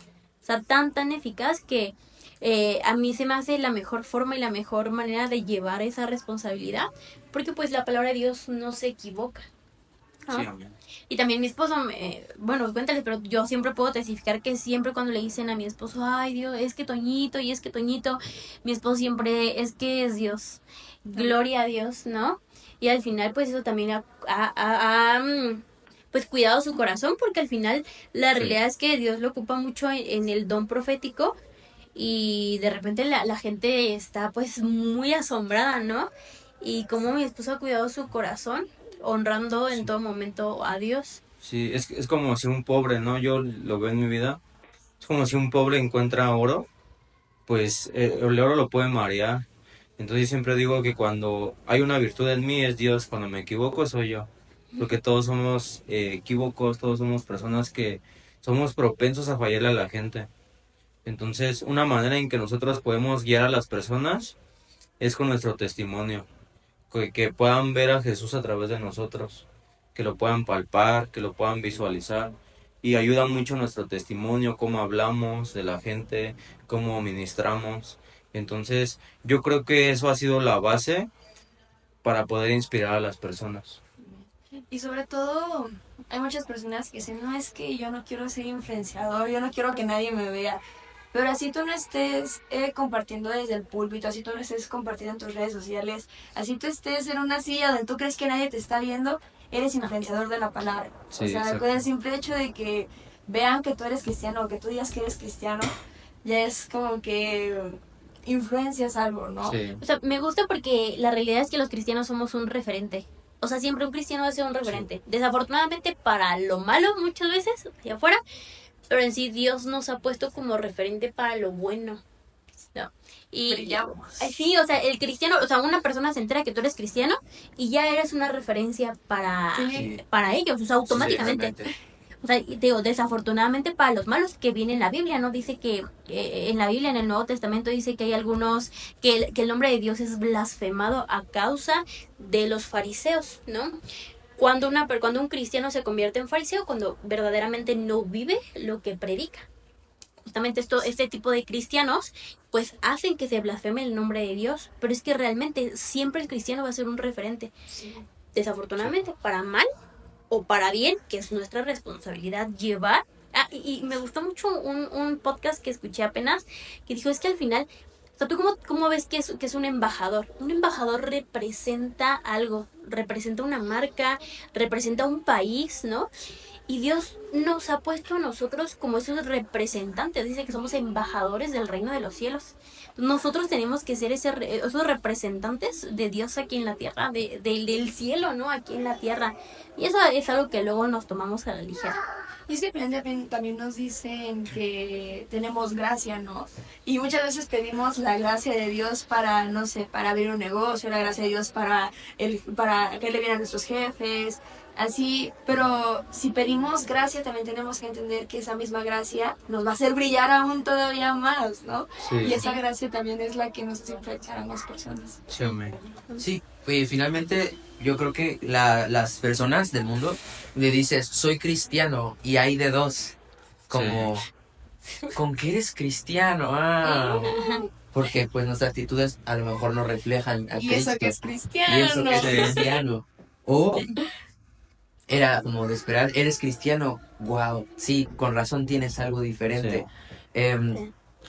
o sea, tan eficaz que a mí se me hace la mejor forma y la mejor manera de llevar esa responsabilidad, porque pues la palabra de Dios no se equivoca, ¿no? Sí, amén. Y también mi esposo, bueno, cuéntales, pero yo siempre puedo testificar que siempre cuando le dicen a mi esposo, ay Dios, es que Toñito, y es que Toñito, mi esposo siempre es que es Dios, gloria a Dios, ¿no? Y al final, pues eso también pues cuidado su corazón, porque al final la realidad es que Dios lo ocupa mucho en el don profético, y de repente la gente está pues muy asombrada, ¿no? Y como mi esposo ha cuidado su corazón, honrando en todo momento a Dios. Sí, es como si un pobre, ¿no? Yo lo veo en mi vida. Es como si un pobre encuentra oro, pues el oro lo puede marear. Entonces yo siempre digo que cuando hay una virtud en mí es Dios, cuando me equivoco soy yo. Porque todos somos equívocos, todos somos personas que somos propensos a fallarle a la gente. Entonces, una manera en que nosotros podemos guiar a las personas es con nuestro testimonio, que puedan ver a Jesús a través de nosotros, que lo puedan palpar, que lo puedan visualizar. Y ayuda mucho nuestro testimonio, cómo hablamos de la gente, cómo ministramos. Entonces, yo creo que eso ha sido la base para poder inspirar a las personas. Y sobre todo, hay muchas personas que dicen, no, es que yo no quiero ser influenciador, yo no quiero que nadie me vea. Pero así tú no estés compartiendo desde el púlpito, así tú no estés compartiendo en tus redes sociales, así tú estés en una silla donde tú crees que nadie te está viendo, eres influenciador de la palabra. Sí, o sea, exacto. con el simple hecho de que vean que tú eres cristiano o que tú digas que eres cristiano, ya es como que influencias algo, ¿no? Sí. O sea, me gusta porque la realidad es que los cristianos somos un referente. O sea, siempre un cristiano va a ser un referente. Desafortunadamente para lo malo muchas veces, allá afuera, pero en sí Dios nos ha puesto como referente para lo bueno. ¿No? Y Brillamos. sí, o sea, el cristiano, o sea, una persona se entera que tú eres cristiano y ya eres una referencia Sí. para ellos, o sea, automáticamente. O sea, y digo, desafortunadamente para los malos que viene en la Biblia, ¿no? Dice que en la Biblia, en el Nuevo Testamento, dice que hay algunos, que el nombre de Dios es blasfemado a causa de los fariseos, ¿no? Cuando un cristiano se convierte en fariseo, cuando verdaderamente no vive lo que predica. Justamente este tipo de cristianos, pues hacen que se blasfeme el nombre de Dios, pero es que realmente siempre el cristiano va a ser un referente. Desafortunadamente, para mal o para bien, que es nuestra responsabilidad llevar. Y me gustó mucho un podcast que escuché apenas, que dijo, es que al final, o sea, ¿tú cómo ves que es un embajador? Un embajador representa algo, representa una marca, representa un país, ¿no? Y Dios nos ha puesto a nosotros como esos representantes. Dice que somos embajadores del reino de los cielos. Nosotros tenemos que ser esos representantes de Dios aquí en la tierra, del cielo, ¿no? Aquí en la tierra. Y eso es algo que luego nos tomamos a la ligera. Y es que también nos dicen que tenemos gracia, ¿no? Y muchas veces pedimos la gracia de Dios para, no sé, para abrir un negocio, la gracia de Dios para caerle bien a nuestros jefes, así. Pero si pedimos gracia, también tenemos que entender que esa misma gracia nos va a hacer brillar aún todavía más, ¿no? Sí. Y esa gracia también es la que nos influenciará a las personas. Sí, amén. Sí, finalmente yo creo que las personas del mundo le dices, soy cristiano, y hay de dos, como, ¿con qué eres cristiano? Porque pues nuestras actitudes a lo mejor no reflejan a Y Cristo. eso que es cristiano. Y eso que es cristiano. O era como de esperar, eres cristiano, wow, sí, con razón tienes algo diferente.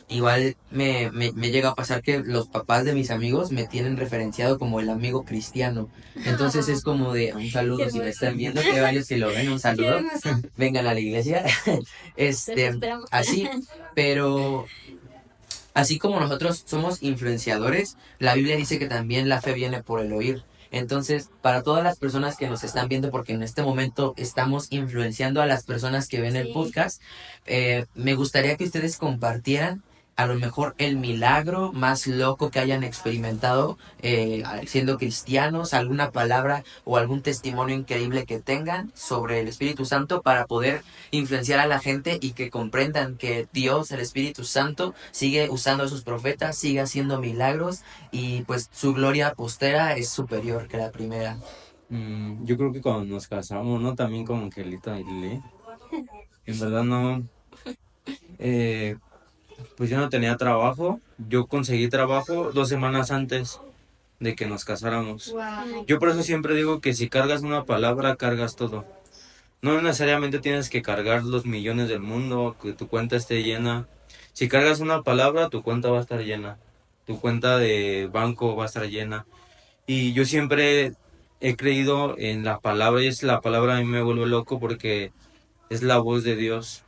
Igual me llega a pasar que los papás de mis amigos me tienen referenciado como el amigo cristiano. Entonces es como de un saludo, Qué si me bueno. están viendo, que varios que lo ven, un saludo, vengan a la iglesia. Los esperamos. Así, pero así como nosotros somos influenciadores, la Biblia dice que también la fe viene por el oír. Entonces, para todas las personas que nos están viendo, porque en este momento estamos influenciando a las personas que ven el Sí. podcast, me gustaría que ustedes compartieran a lo mejor el milagro más loco que hayan experimentado siendo cristianos, alguna palabra o algún testimonio increíble que tengan sobre el Espíritu Santo para poder influenciar a la gente y que comprendan que Dios, el Espíritu Santo, sigue usando a sus profetas, sigue haciendo milagros y pues su gloria postera es superior que la primera. Yo creo que cuando nos casamos, ¿no? También con Angelita y Lili. En verdad no. Pues yo no tenía trabajo. Yo conseguí trabajo 2 semanas antes de que nos casáramos. Wow. Yo por eso siempre digo que si cargas una palabra, cargas todo. No necesariamente tienes que cargar los millones del mundo, que tu cuenta esté llena. Si cargas una palabra, tu cuenta va a estar llena. Tu cuenta de banco va a estar llena. Y yo siempre he creído en la palabra, y es la palabra a mí me vuelve loco porque es la voz de Dios.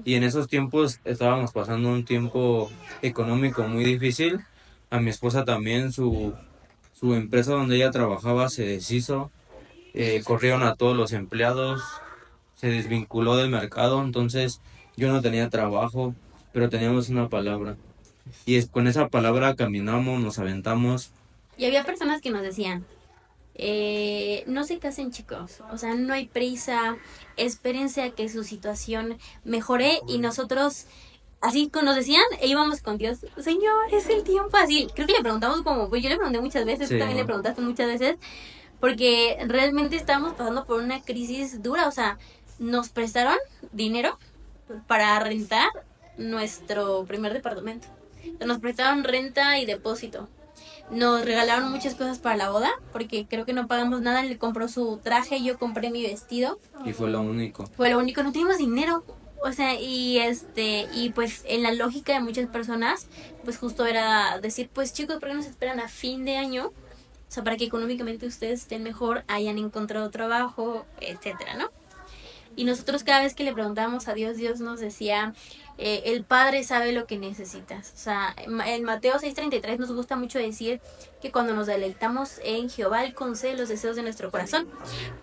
Y en esos tiempos estábamos pasando un tiempo económico muy difícil. A mi esposa también, su empresa donde ella trabajaba se deshizo. corrieron a todos los empleados, se desvinculó del mercado, entonces yo no tenía trabajo, pero teníamos una palabra. Con esa palabra caminamos, nos aventamos. Y había personas que nos decían, no se casen chicos, o sea, no hay prisa, espérense a que su situación mejore y nosotros, así como nos decían, íbamos con Dios, Señor, es el tiempo así. Creo que le preguntamos como, pues yo le pregunté muchas veces, tú Sí, también le preguntaste muchas veces, porque realmente estábamos pasando por una crisis dura, o sea, nos prestaron dinero para rentar nuestro primer departamento. Nos prestaron renta y depósito. Nos regalaron muchas cosas para la boda, porque creo que no pagamos nada. Él compró su traje, yo compré mi vestido. y fue lo único. Fue lo único, no teníamos dinero. O sea, y pues en la lógica de muchas personas, pues justo era decir, pues chicos, ¿por qué no se esperan a fin de año? O sea, para que económicamente ustedes estén mejor, hayan encontrado trabajo, etcétera, ¿no? Y nosotros cada vez que le preguntábamos a Dios, Dios nos decía, el Padre sabe lo que necesitas. O sea, en Mateo 6:33 nos gusta mucho decir que cuando nos deleitamos en Jehová, Él concede los deseos de nuestro corazón.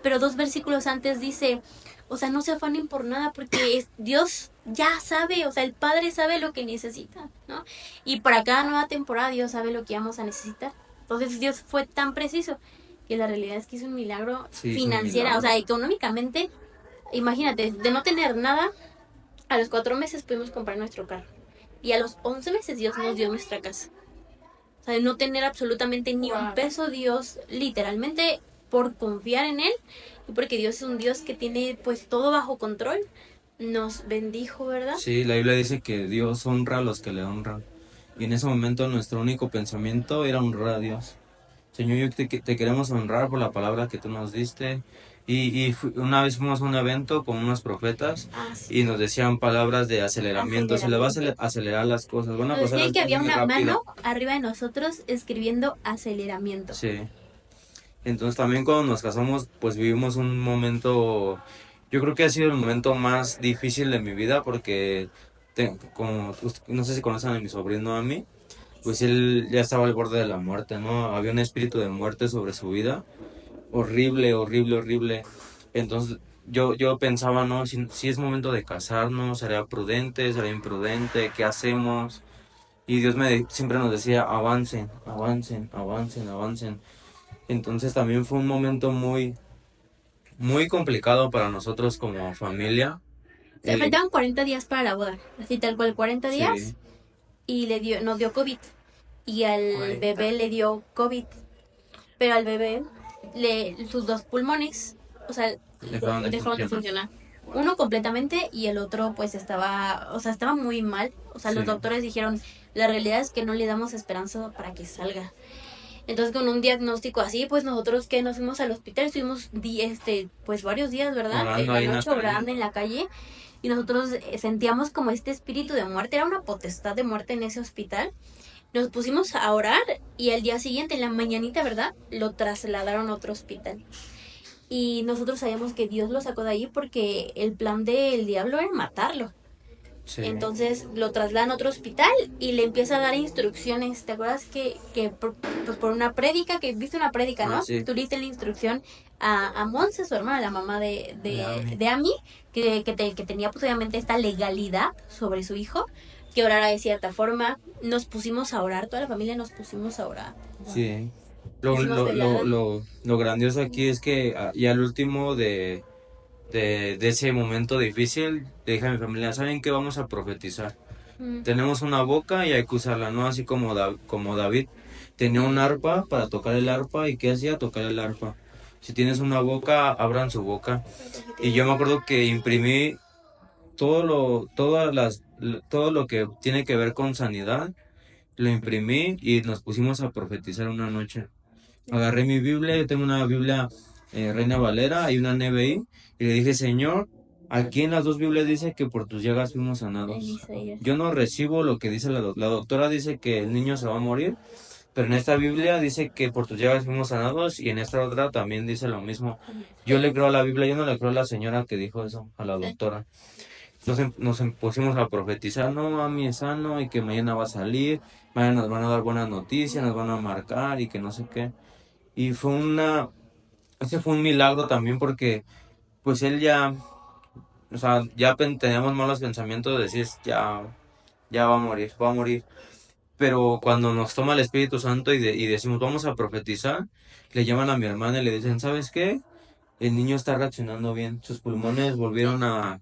Pero 2 versículos antes dice, o sea, no se afanen por nada porque Dios ya sabe, o sea, el Padre sabe lo que necesita, ¿no? Y para cada nueva temporada Dios sabe lo que vamos a necesitar. Entonces Dios fue tan preciso que la realidad es que hizo un milagro Sí, hizo un financiera, milagro. o sea, económicamente. Imagínate, de no tener nada, a los 4 meses pudimos comprar nuestro carro. Y a los 11 meses Dios nos dio nuestra casa. O sea, de no tener absolutamente ni un peso, Dios literalmente por confiar en Él y porque Dios es un Dios que tiene pues todo bajo control, nos bendijo, ¿verdad? Sí, la Biblia dice que Dios honra a los que le honran. Y en ese momento nuestro único pensamiento era honrar a Dios. Señor, te queremos honrar por la palabra que tú nos diste. Una vez fuimos a un evento con unos profetas Sí. y nos decían palabras de aceleramiento. Se le va a acelerar las cosas. Van a Nos pasar decían las que había cosas muy una rápido. mano arriba de nosotros escribiendo aceleramiento. Sí. Entonces también cuando nos casamos, pues vivimos un momento, yo creo que ha sido el momento más difícil de mi vida porque, no sé si conocen a mi sobrino a mí, pues él ya estaba al borde de la muerte, ¿no? Había un espíritu de muerte sobre su vida, horrible, horrible, horrible. Entonces yo pensaba, ¿no? Si es momento de casarnos, ¿será prudente, será imprudente? ¿Qué hacemos? Y Dios siempre nos decía, avancen, avancen, avancen, avancen. Entonces también fue un momento muy, muy complicado para nosotros como familia. Se faltaban 40 días para la boda, así tal cual, 40 días. Sí, Y nos dio COVID. Y al 40. bebé le dio COVID. Pero al bebé, sus 2 pulmones, o sea, dejaron de dejaron de funcionar. Uno completamente y el otro pues estaba muy mal. O sea, los Sí. doctores dijeron, la realidad es que no le damos esperanza para que salga. Entonces con un diagnóstico así, pues nosotros que nos fuimos al hospital, estuvimos pues varios días, ¿verdad? Orando En la ahí en la noche calle. orando en la calle. Y nosotros sentíamos como este espíritu de muerte, era una potestad de muerte en ese hospital. Nos pusimos a orar y al día siguiente, en la mañanita, ¿verdad? Lo trasladaron a otro hospital. Y nosotros sabíamos que Dios lo sacó de ahí porque el plan del diablo era matarlo. Sí. Entonces lo trasladan a otro hospital y le empieza a dar instrucciones. ¿Te acuerdas que por una prédica, que viste una prédica, ¿no? Sí. Tú le diste la instrucción a Monse, su hermana, la mamá De Ami. de Ami, que tenía pues obviamente esta legalidad sobre su hijo, que orara de cierta forma. Nos pusimos a orar, toda la familia nos pusimos a orar. Sí. Lo, Hicimos lo, velada. lo grandioso aquí es que ya al último de ese momento difícil, le dije a mi familia, ¿saben qué? Vamos a profetizar. Tenemos una boca y hay que usarla, ¿no? Así como David tenía un arpa para tocar el arpa, ¿y qué hacía? Tocar el arpa. Si tienes una boca, abran su boca. Y yo me acuerdo que imprimí todo lo que tiene que ver con sanidad, lo imprimí y nos pusimos a profetizar una noche. Agarré mi Biblia, yo tengo una Biblia Reina Valera y una NBI, y le dije, Señor, aquí en las 2 Biblias dice que por tus llagas fuimos sanados. Yo no recibo lo que dice la doctora, dice que el niño se va a morir, pero en esta Biblia dice que por tus llagas fuimos sanados, y en esta otra también dice lo mismo. Yo le creo a la Biblia, yo no le creo a la señora que dijo eso, a la doctora. Nos pusimos a profetizar, no, mami es sano y que mañana va a salir, mañana nos van a dar buenas noticias, nos van a marcar y que no sé qué. Y fue ese fue un milagro también porque pues él ya, o sea, ya teníamos malos pensamientos de decir, ya va a morir. Pero cuando nos toma el Espíritu Santo y decimos, vamos a profetizar, le llaman a mi hermana y le dicen, ¿sabes qué? El niño está reaccionando bien, sus pulmones volvieron a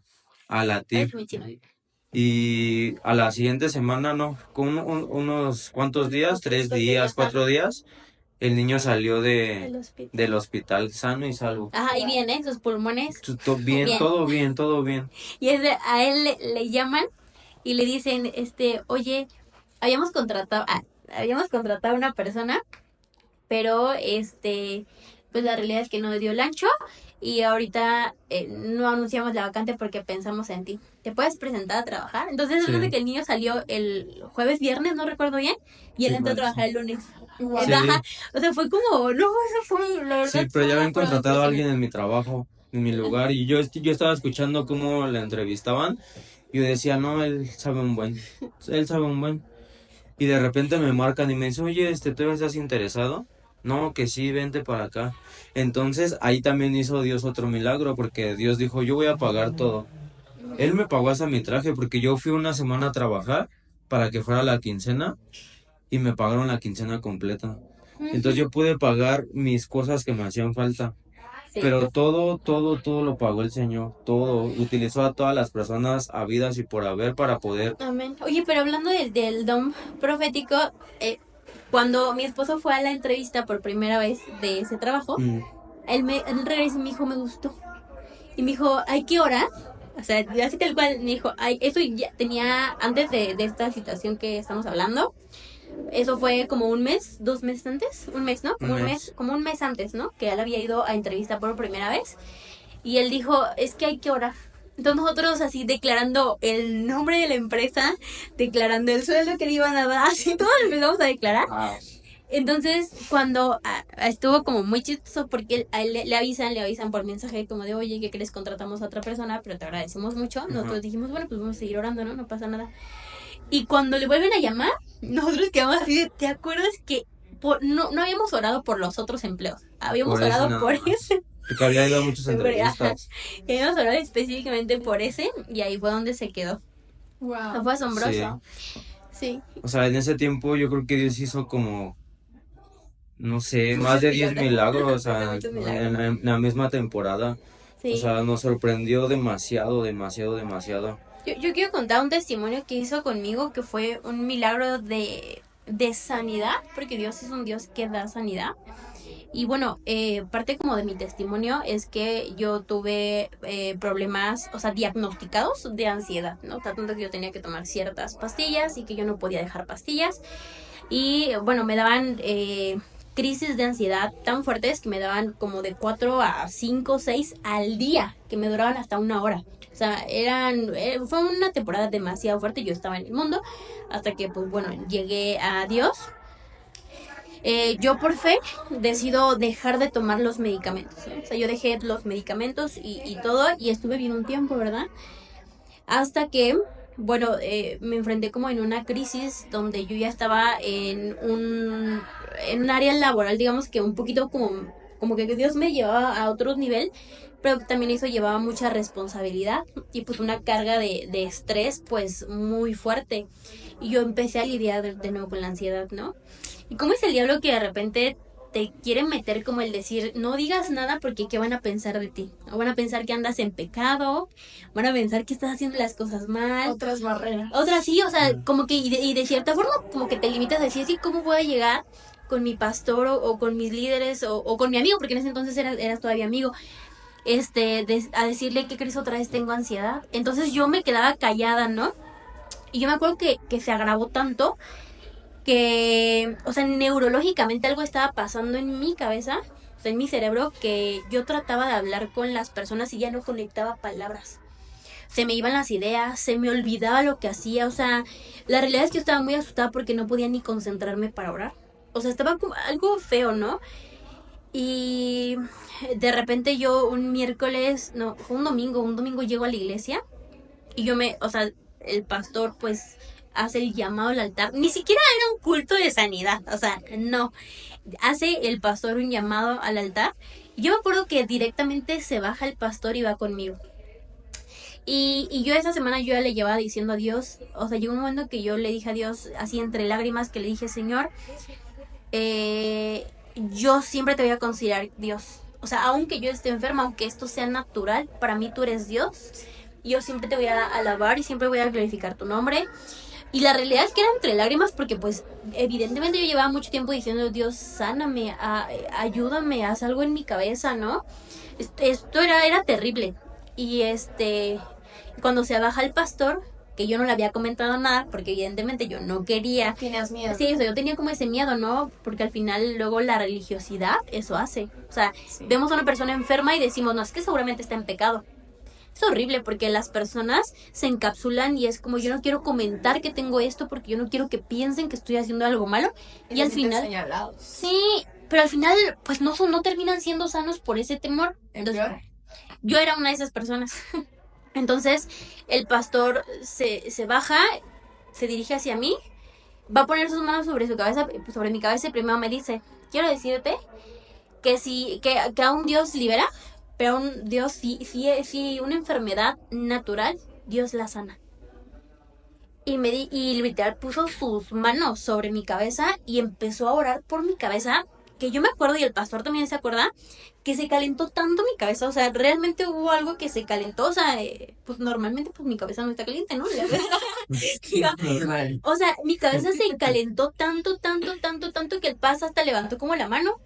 latir. Y a la siguiente semana, no, con unos cuantos días, 3 días, 4 días, el niño salió del hospital sano y salvo. Ajá, y bien, ¿eh? Sus pulmones. Bien, Bien. todo bien, todo bien. Y a él le llaman y le dicen, oye, habíamos contratado a una persona, pero pues la realidad es que no dio el ancho y ahorita no anunciamos la vacante porque pensamos en ti. ¿Te puedes presentar a trabajar? Entonces, Sí. es de que el niño salió el jueves, viernes, no recuerdo bien, y él Sí, entró a parece. trabajar el lunes. Wow. Sí. Ajá. O sea, fue como, no, eso fue, la verdad. Sí, pero fue ya una habían prueba contratado a alguien impresionante. en mi trabajo, en mi lugar, y yo estaba escuchando cómo la entrevistaban, y yo decía, no, él sabe un buen. Y de repente me marcan y me dicen, oye, ¿tú estás interesado? No, que sí, vente para acá. Entonces ahí también hizo Dios otro milagro, porque Dios dijo, yo voy a pagar todo. Él me pagó hasta mi traje, porque yo fui una semana a trabajar para que fuera la quincena, y me pagaron la quincena completa. Entonces yo pude pagar mis cosas que me hacían falta. Sí. Pero todo lo pagó el Señor, todo. Utilizó a todas las personas habidas y por haber para poder. Amén. Oye, pero hablando del don profético, cuando mi esposo fue a la entrevista por primera vez de ese trabajo, él regresó y me dijo, me gustó. Y me dijo, hay que orar. O sea, así tal cual me dijo, eso ya tenía, antes de esta situación que estamos hablando, eso fue como un mes, 2 meses antes, un mes, ¿no? Como un mes antes, ¿no? Que él había ido a entrevista por primera vez. Y él dijo, es que hay que orar. Entonces nosotros así declarando el nombre de la empresa, declarando el sueldo que le iban a dar, así todos empezamos a declarar. Entonces cuando estuvo como muy chistoso porque a él le avisan por mensaje como de, oye, ¿qué crees? Contratamos a otra persona, pero te agradecemos mucho. Nosotros dijimos, bueno, pues vamos a seguir orando, ¿no? No pasa nada. Y cuando le vuelven a llamar, nosotros quedamos así de, ¿te acuerdas que no habíamos orado por los otros empleos? Habíamos Por ese orado nada por más. ese. Porque había ido a muchas entrevistas. Habíamos orado específicamente por ese y ahí fue donde se quedó. Wow. Fue asombroso. Sí. O sea, en ese tiempo yo creo que Dios hizo como, no sé, más de 10 milagros, o sea, Muchos milagros. en la misma temporada. Sí. O sea, nos sorprendió demasiado. Yo quiero contar un testimonio que hizo conmigo que fue un milagro de sanidad, porque Dios es un Dios que da sanidad. Y bueno, parte como de mi testimonio es que yo tuve problemas, o sea, diagnosticados de ansiedad, ¿no? Tanto que yo tenía que tomar ciertas pastillas y que yo no podía dejar pastillas. Y bueno, me daban crisis de ansiedad tan fuertes que me daban como de 4 a 5, 6 al día, que me duraban hasta 1 hora. O sea, fue una temporada demasiado fuerte, yo estaba en el mundo, hasta que pues bueno, llegué a Dios. Yo por fe decido dejar de tomar los medicamentos, ¿no? O sea, yo dejé los medicamentos y todo y estuve bien un tiempo, ¿verdad? Hasta que, bueno, me enfrenté como en una crisis donde yo ya estaba en un área laboral, digamos que un poquito como que Dios me llevaba a otro nivel, pero también eso llevaba mucha responsabilidad y pues una carga de estrés pues muy fuerte. Y yo empecé a lidiar de nuevo con la ansiedad, ¿no? ¿Y cómo es el diablo que de repente te quiere meter como el decir, no digas nada porque qué van a pensar de ti? O van a pensar que andas en pecado, van a pensar que estás haciendo las cosas mal. Otras barreras. Otras sí, o sea, como que, y de cierta forma, como que te limitas a decir, sí, ¿cómo voy a llegar con mi pastor o con mis líderes o con mi amigo? Porque en ese entonces eras todavía amigo. A decirle, ¿qué crees? Otra vez tengo ansiedad. Entonces yo me quedaba callada, ¿no? Y yo me acuerdo que se agravó tanto que, o sea, neurológicamente algo estaba pasando en mi cabeza, o sea, en mi cerebro, que yo trataba de hablar con las personas y ya no conectaba palabras. Se me iban las ideas, se me olvidaba lo que hacía, o sea, la realidad es que yo estaba muy asustada porque no podía ni concentrarme para orar. O sea, estaba como algo feo, ¿no? Y de repente yo un domingo llego a la iglesia y o sea, el pastor pues hace el llamado al altar. Ni siquiera era un culto de sanidad, o sea, no. Hace el pastor un llamado al altar. Yo me acuerdo que directamente se baja el pastor y va conmigo. Y yo esa semana yo ya le llevaba diciendo a Dios, o sea, llegó un momento que yo le dije a Dios, así entre lágrimas, que le dije, Señor, yo siempre te voy a considerar Dios. O sea, aunque yo esté enferma, aunque esto sea natural, para mí tú eres Dios. Yo siempre te voy a alabar y siempre voy a glorificar tu nombre. Y la realidad es que era entre lágrimas porque pues evidentemente yo llevaba mucho tiempo diciendo, Dios, sáname, ayúdame, haz algo en mi cabeza, ¿no? Esto era terrible. Y cuando se baja el pastor, que yo no le había comentado nada, porque evidentemente yo no quería. Tenías miedo. Sí, yo tenía como ese miedo, ¿no? Porque al final luego la religiosidad eso hace. O sea, Sí. vemos a una persona enferma y decimos, no, es que seguramente está en pecado. Es horrible porque las personas se encapsulan y es como, yo no quiero comentar que tengo esto porque yo no quiero que piensen que estoy haciendo algo malo. Y al se sienten final, señalados. sí, pero al final pues no terminan siendo sanos por ese temor. Entonces, Peor. yo era una de esas personas. Entonces, el pastor se baja, se dirige hacia mí, va a poner sus manos sobre su cabeza, sobre mi cabeza, y primero me dice, quiero decirte que a un Dios libera, pero a un Dios, si una enfermedad natural, Dios la sana. Y literal puso sus manos sobre mi cabeza y empezó a orar por mi cabeza, que yo me acuerdo, y el pastor también se acuerda, que se calentó tanto mi cabeza, o sea, realmente hubo algo que se calentó, o sea, pues normalmente pues mi cabeza no está caliente, ¿no? O sea, mi cabeza se calentó tanto que el pastor hasta levantó como la mano,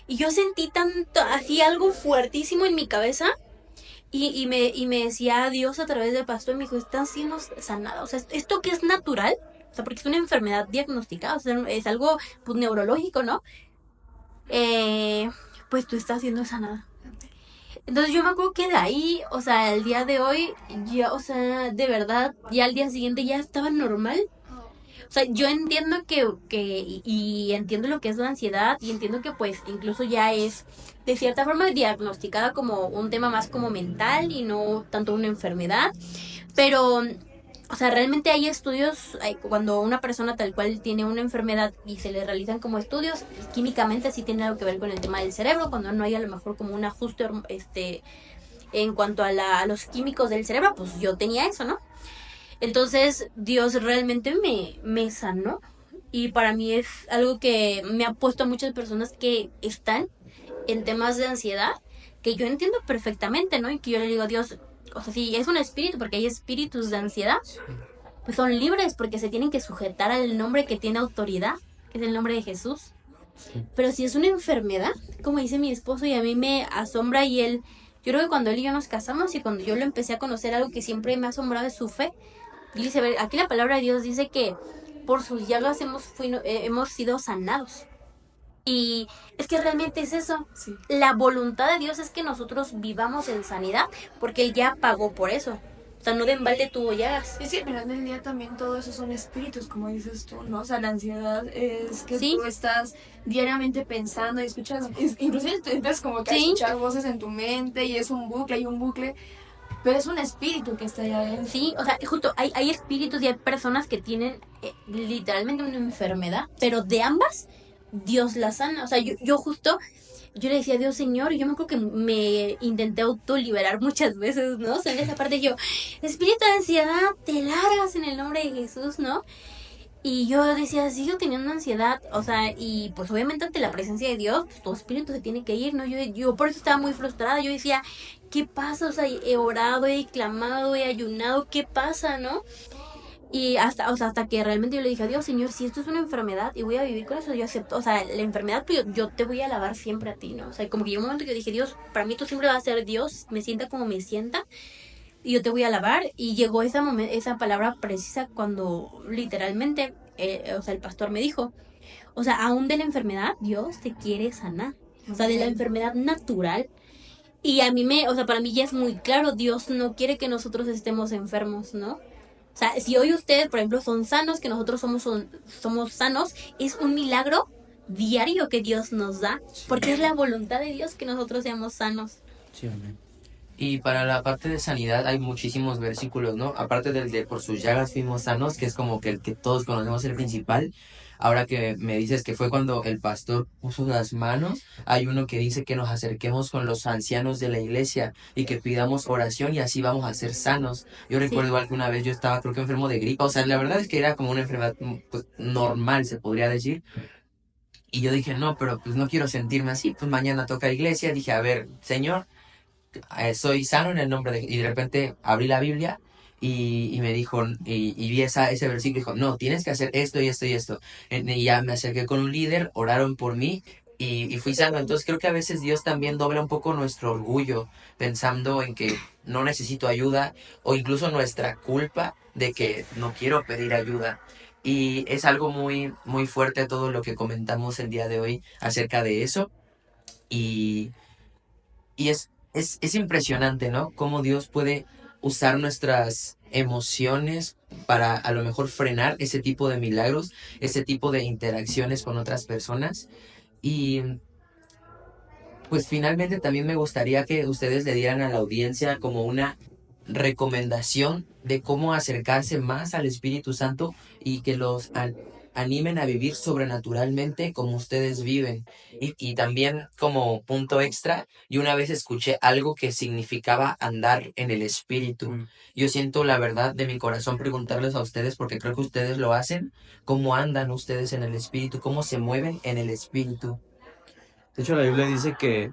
y yo sentí tanto, así algo fuertísimo en mi cabeza, y me decía Dios a través del pastor, y me dijo, estás siendo sanada, o sea, esto que es natural, o sea, porque es una enfermedad diagnosticada, o sea, es algo pues neurológico, ¿no? Pues tú estás siendo sanada. Entonces yo me acuerdo que de ahí, o sea, el día de hoy, ya, o sea, de verdad, ya al día siguiente ya estaba normal. O sea, yo entiendo y entiendo lo que es la ansiedad y entiendo que pues incluso ya es de cierta forma diagnosticada como un tema más como mental y no tanto una enfermedad, pero, o sea, realmente hay estudios, cuando una persona tal cual tiene una enfermedad y se le realizan como estudios, químicamente sí tiene algo que ver con el tema del cerebro, cuando no hay a lo mejor como un ajuste en cuanto a los químicos del cerebro, pues yo tenía eso, ¿no? Entonces Dios realmente me sanó y para mí es algo que me ha puesto a muchas personas que están en temas de ansiedad, que yo entiendo perfectamente, ¿no? Y que yo le digo a Dios, o sea, si es un espíritu, porque hay espíritus de ansiedad, pues son libres porque se tienen que sujetar al nombre que tiene autoridad, que es el nombre de Jesús. Pero si es una enfermedad, como dice mi esposo, y a mí me asombra yo creo que cuando él y yo nos casamos y cuando yo lo empecé a conocer, algo que siempre me ha asombrado es su fe. Y dice, a ver, aquí la palabra de Dios dice que por sus llagas hemos sido sanados. Y es que realmente es eso. Sí. La voluntad de Dios es que nosotros vivamos en sanidad, porque Él ya pagó por eso. O sea, no de en balde tuvo llagas. Es que al final del día también todo eso son espíritus, como dices tú, ¿no? O sea, la ansiedad es que Sí. tú estás diariamente pensando y escuchas, inclusive tú empiezas como que a Sí. escuchar voces en tu mente y es un bucle y un bucle, pero es un espíritu que está allá adentro. Sí, o sea, justo hay espíritus y hay personas que tienen literalmente una enfermedad, pero de ambas Dios la sana. O sea, yo le decía a Dios, Señor, y yo me acuerdo que me intenté autoliberar muchas veces, ¿no? O sea, en esa parte yo, espíritu de ansiedad, te largas en el nombre de Jesús, ¿no? Y yo decía, sigo teniendo ansiedad, o sea, y pues obviamente ante la presencia de Dios, pues tu espíritu se tiene que ir, ¿no? Yo por eso estaba muy frustrada, yo decía, ¿qué pasa? O sea, he orado, he clamado, he ayunado, ¿qué pasa, no? Y hasta que realmente yo le dije a Dios, Señor, si esto es una enfermedad y voy a vivir con eso, yo acepto, o sea, la enfermedad, pues yo te voy a alabar siempre a ti, ¿no? O sea, como que llegó un momento que yo dije, Dios, para mí tú siempre vas a ser Dios, me sienta como me sienta, y yo te voy a alabar. Y llegó esa palabra precisa cuando literalmente, o sea, el pastor me dijo, o sea, aún de la enfermedad, Dios te quiere sanar, o sea, de la enfermedad natural. Y a mí o sea, para mí ya es muy claro, Dios no quiere que nosotros estemos enfermos, ¿no? O sea, si hoy ustedes, por ejemplo, son sanos, que nosotros somos sanos, es un milagro diario que Dios nos da, porque es la voluntad de Dios que nosotros seamos sanos. Sí, amén. Y para la parte de sanidad hay muchísimos versículos, ¿no? Aparte del de por sus llagas fuimos sanos, que es como que el que todos conocemos el principal. Ahora que me dices que fue cuando el pastor puso las manos, hay uno que dice que nos acerquemos con los ancianos de la iglesia y que pidamos oración y así vamos a ser sanos. Yo recuerdo igual que una vez yo estaba, creo que enfermo de gripa, o sea, la verdad es que era como una enfermedad pues, normal, se podría decir. Y yo dije, no, pero pues no quiero sentirme así, pues mañana toca iglesia. Dije, a ver, Señor, soy sano en el nombre de... Y de repente abrí la Biblia y me dijo, y vi ese versículo y dijo, no, tienes que hacer esto y esto y esto. Y ya me acerqué con un líder, oraron por mí y fui sano. Entonces creo que a veces Dios también dobla un poco nuestro orgullo pensando en que no necesito ayuda o incluso nuestra culpa de que no quiero pedir ayuda. Y es algo muy, muy fuerte todo lo que comentamos el día de hoy acerca de eso. Y es impresionante, ¿no? Cómo Dios puede usar nuestras emociones para a lo mejor frenar ese tipo de milagros, ese tipo de interacciones con otras personas. Y pues finalmente también me gustaría que ustedes le dieran a la audiencia como una recomendación de cómo acercarse más al Espíritu Santo y que los animen a vivir sobrenaturalmente como ustedes viven. Y también como punto extra, yo una vez escuché algo que significaba andar en el Espíritu. Yo siento la verdad de mi corazón preguntarles a ustedes, porque creo que ustedes lo hacen, cómo andan ustedes en el Espíritu, cómo se mueven en el Espíritu. De hecho, la Biblia dice que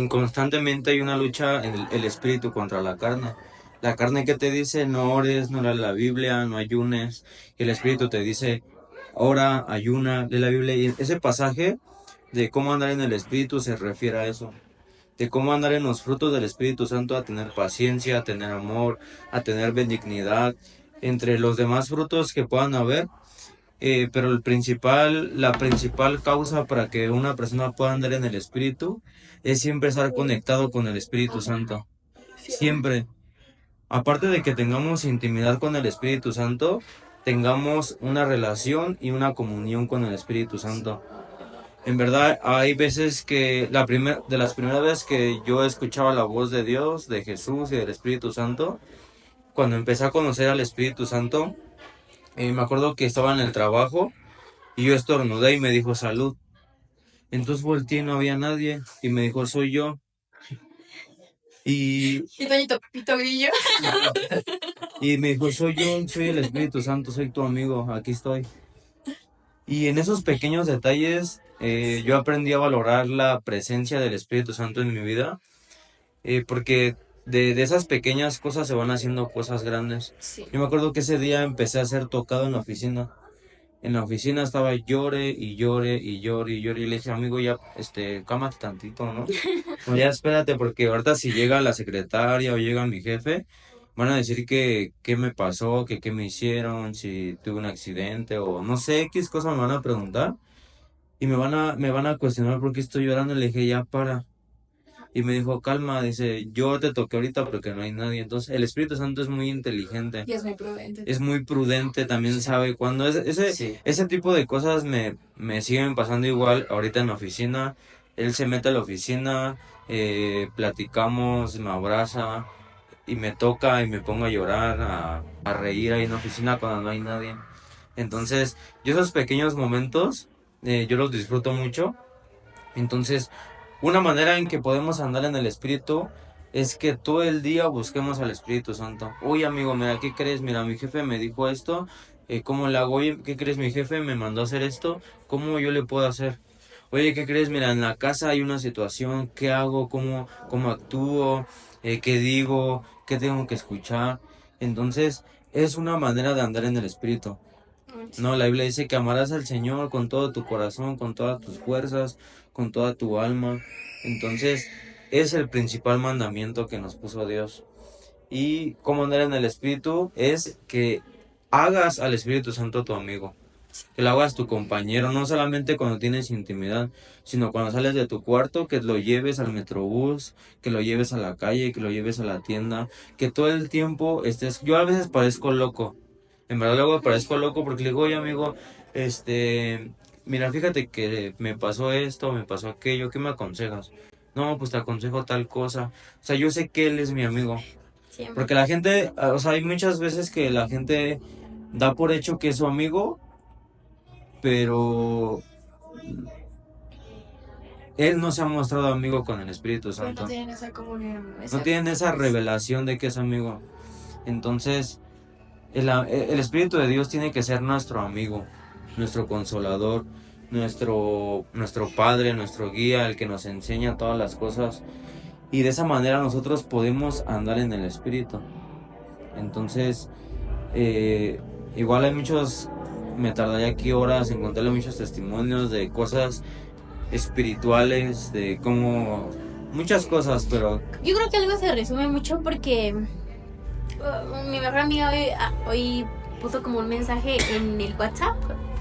constantemente hay una lucha en el espíritu contra la carne. La carne que te dice no ores, no leas la Biblia, no ayunes. Y el espíritu te dice ora, ayuna, lee la Biblia. Y ese pasaje de cómo andar en el espíritu se refiere a eso. De cómo andar en los frutos del Espíritu Santo, a tener paciencia, a tener amor, a tener benignidad. Entre los demás frutos que puedan haber, pero la principal causa para que una persona pueda andar en el Espíritu es siempre estar conectado con el Espíritu Santo. Siempre. Aparte de que tengamos intimidad con el Espíritu Santo, tengamos una relación y una comunión con el Espíritu Santo. En verdad, hay veces que de las primeras veces que yo escuchaba la voz de Dios, de Jesús y del Espíritu Santo, cuando empecé a conocer al Espíritu Santo, me acuerdo que estaba en el trabajo y yo estornudé y me dijo salud. Entonces volteé y no había nadie y me dijo soy yo. Y Toñito Pito Grillo. me dijo soy yo, soy el Espíritu Santo, soy tu amigo, aquí estoy. Y en esos pequeños detalles yo aprendí a valorar la presencia del Espíritu Santo en mi vida, porque de esas pequeñas cosas se van haciendo cosas grandes. Sí. Yo me acuerdo que ese día empecé a ser tocado en la oficina. En la oficina estaba llore y llore y llore y llore y le dije, amigo, ya, cámate tantito, ¿no? No, ya espérate, porque ahorita si llega la secretaria o llega mi jefe, van a decir que qué me pasó, que qué me hicieron, si tuve un accidente o no sé, X cosas me van a preguntar y me van a cuestionar por qué estoy llorando. Le dije, ya para. Y me dijo, calma, dice, yo te toqué ahorita porque no hay nadie. Entonces, el Espíritu Santo es muy inteligente. Y es muy prudente. Es muy prudente, también sabe cuándo. Sí. Ese tipo de cosas me siguen pasando igual ahorita en la oficina. Él se mete a la oficina, platicamos, me abraza y me toca y me pongo a llorar, a reír ahí en la oficina cuando no hay nadie. Entonces, yo esos pequeños momentos, yo los disfruto mucho. Entonces, una manera en que podemos andar en el Espíritu es que todo el día busquemos al Espíritu Santo. Oye, amigo, mira, ¿qué crees? Mira, mi jefe me dijo esto, ¿cómo le hago? Oye, ¿qué crees? Mi jefe me mandó a hacer esto, ¿cómo yo le puedo hacer? Oye, ¿qué crees? Mira, en la casa hay una situación, ¿qué hago? ¿Cómo actúo? ¿Qué digo? ¿Qué tengo que escuchar? Entonces, es una manera de andar en el Espíritu. No, la Biblia dice que amarás al Señor con todo tu corazón, con todas tus fuerzas, con toda tu alma. Entonces, es el principal mandamiento que nos puso Dios. Y cómo andar en el Espíritu es que hagas al Espíritu Santo tu amigo. Que lo hagas tu compañero, no solamente cuando tienes intimidad, sino cuando sales de tu cuarto, que lo lleves al metrobús, que lo lleves a la calle, que lo lleves a la tienda, que todo el tiempo estés... Yo a veces parezco loco. En verdad luego parezco loco porque le digo, oye amigo, mira, fíjate que me pasó esto, me pasó aquello, ¿qué me aconsejas? no, pues te aconsejo tal cosa. O sea, yo sé que él es mi amigo. Siempre. Porque la gente, o sea, hay muchas veces que la gente da por hecho que es su amigo, pero él no se ha mostrado amigo con el Espíritu Pero no Santo. tienen esa comunión. No tienen esa revelación de que es amigo. Entonces, el Espíritu de Dios tiene que ser nuestro amigo, nuestro consolador, nuestro Padre, nuestro guía, el que nos enseña todas las cosas. Y de esa manera nosotros podemos andar en el Espíritu. Entonces, eh, igual hay muchos, me tardaría aquí horas en contarle muchos testimonios de cosas espirituales, de cómo, muchas cosas, pero Yo creo que algo se resume mucho porque mi mejor amiga hoy puso como un mensaje en el WhatsApp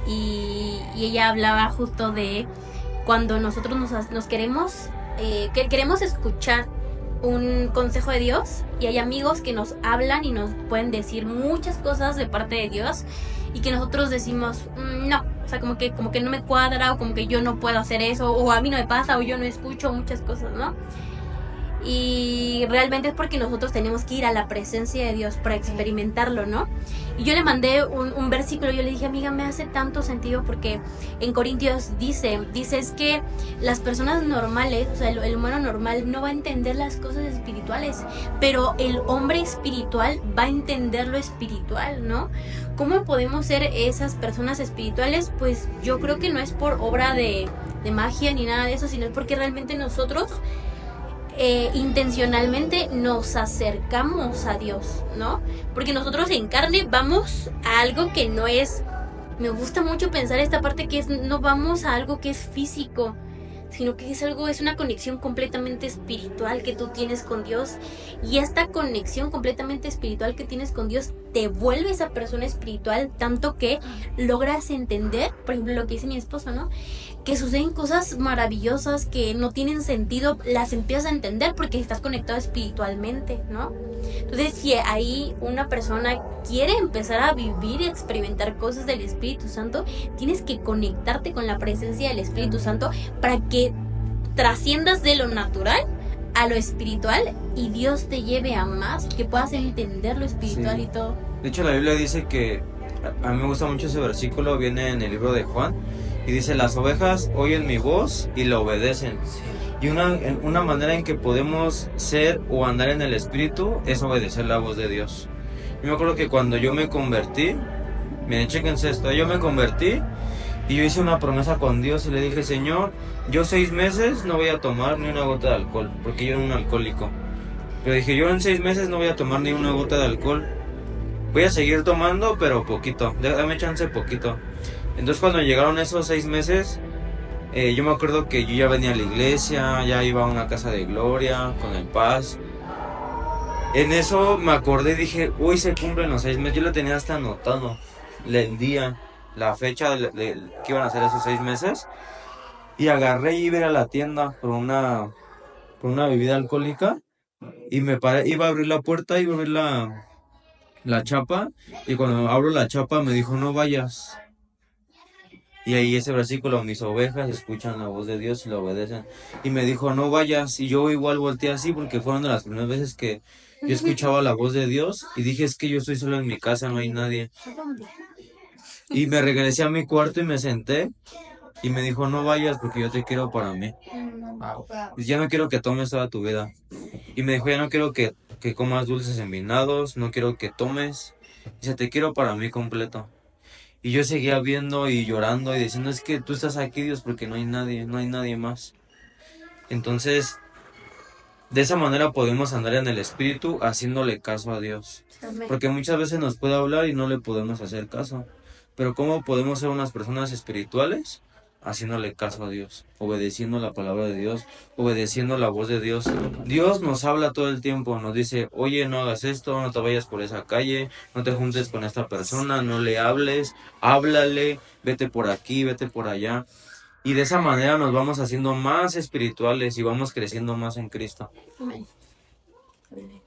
y ella hablaba justo de cuando nosotros nos queremos, que queremos escuchar un consejo de Dios y hay amigos que nos hablan y nos pueden decir muchas cosas de parte de Dios y que nosotros decimos no, o sea, como que no me cuadra o como que yo no puedo hacer eso o a mí no me pasa o yo no escucho muchas cosas, ¿no? Y realmente es porque nosotros tenemos que ir a la presencia de Dios para experimentarlo, ¿no? Y yo le mandé un versículo, yo le dije, amiga, me hace tanto sentido porque en Corintios dice es que las personas normales, o sea, el humano normal no va a entender las cosas espirituales, pero el hombre espiritual va a entender lo espiritual, ¿no? ¿Cómo podemos ser esas personas espirituales? Pues yo creo que no es por obra de magia ni nada de eso, sino es porque realmente nosotros intencionalmente nos acercamos a Dios, ¿no? Porque nosotros en carne vamos a algo que no es, me gusta mucho pensar esta parte que es, no vamos a algo que es físico, sino que es una conexión completamente espiritual que tú tienes con Dios y esta conexión completamente espiritual que tienes con Dios te vuelve esa persona espiritual tanto que logras entender, por ejemplo, lo que dice mi esposo, ¿no? Que suceden cosas maravillosas que no tienen sentido, las empiezas a entender porque estás conectado espiritualmente, ¿no? Entonces, si ahí una persona quiere empezar a vivir y experimentar cosas del Espíritu Santo, tienes que conectarte con la presencia del Espíritu Santo para que trasciendas de lo natural a lo espiritual y Dios te lleve a más, que puedas entender lo espiritual, sí, y todo. De hecho, la Biblia dice que, a mí me gusta mucho ese versículo, viene en el libro de Juan, y dice, las ovejas oyen mi voz y la obedecen. Y una manera en que podemos ser o andar en el Espíritu es obedecer la voz de Dios. Yo me acuerdo que cuando yo me convertí, miren, chéquense esto, yo me convertí y yo hice una promesa con Dios y le dije, Señor, yo 6 meses no voy a tomar ni una gota de alcohol, porque yo era un alcohólico. Pero dije, yo en 6 meses no voy a tomar ni una gota de alcohol. Voy a seguir tomando, pero poquito, dame chance poquito. Entonces cuando llegaron esos 6 meses, yo me acuerdo que yo ya venía a la iglesia, ya iba a una casa de gloria, con el Paz. En eso me acordé y dije, uy, se cumplen los 6 meses. Yo lo tenía hasta anotado, el día, la fecha que iban a ser esos 6 meses. Y agarré y iba a ir a la tienda por una bebida alcohólica. Y me paré, iba a abrir la puerta, iba a abrir la chapa. Y cuando abro la chapa me dijo, no vayas. Y ahí ese versículo, mis ovejas escuchan la voz de Dios y lo obedecen. Y me dijo, no vayas. Y yo igual volteé así porque fueron de las primeras veces que yo escuchaba la voz de Dios. Y dije, es que yo estoy solo en mi casa, no hay nadie. Y me regresé a mi cuarto y me senté. Y me dijo, no vayas porque yo te quiero para mí. Y ya no quiero que tomes toda tu vida. Y me dijo, ya no quiero que comas dulces envinados, no quiero que tomes. Dice, te quiero para mí completo. Y yo seguía viendo y llorando y diciendo, es que tú estás aquí, Dios, porque no hay nadie más. Entonces, de esa manera podemos andar en el Espíritu haciéndole caso a Dios. Amén. Porque muchas veces nos puede hablar y no le podemos hacer caso. Pero ¿cómo podemos ser unas personas espirituales? Haciéndole caso a Dios, obedeciendo la palabra de Dios, obedeciendo la voz de Dios. Dios nos habla todo el tiempo, nos dice, oye, no hagas esto, no te vayas por esa calle, no te juntes con esta persona, no le hables, háblale, vete por aquí, vete por allá. Y de esa manera nos vamos haciendo más espirituales y vamos creciendo más en Cristo. Amén.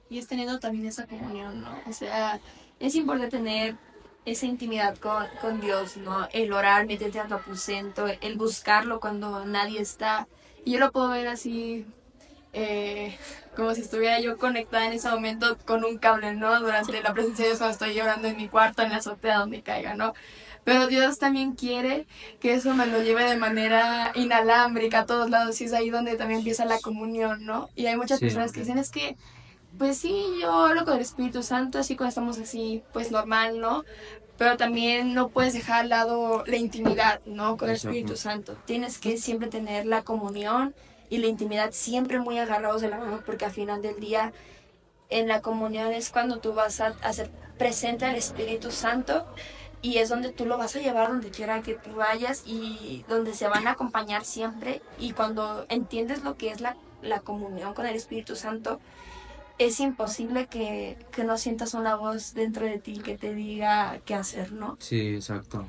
Y es teniendo también esa comunión, ¿no? O sea, es importante tener esa intimidad con Dios, ¿no? El orar, meterte a tu aposento, el buscarlo cuando nadie está. Y yo lo puedo ver así como si estuviera yo conectada en ese momento con un cable, ¿no? Durante la presencia de Dios cuando estoy llorando en mi cuarto, en la azotea, donde caiga, ¿no? Pero Dios también quiere que eso me lo lleve de manera inalámbrica a todos lados y es ahí donde también empieza la comunión, ¿no? Y hay muchas Sí. personas que dicen, es que, pues sí, yo hablo con el Espíritu Santo, así cuando estamos así, pues normal, ¿no? Pero también no puedes dejar al lado la intimidad, ¿no? Con el Exacto. Espíritu Santo. Tienes que siempre tener la comunión y la intimidad siempre muy agarrados de la mano, porque al final del día, en la comunión es cuando tú vas a hacer presente al Espíritu Santo y es donde tú lo vas a llevar donde quiera que tú vayas y donde se van a acompañar siempre. Y cuando entiendes lo que es la comunión con el Espíritu Santo, es imposible que no sientas una voz dentro de ti que te diga qué hacer, ¿no? Sí, exacto.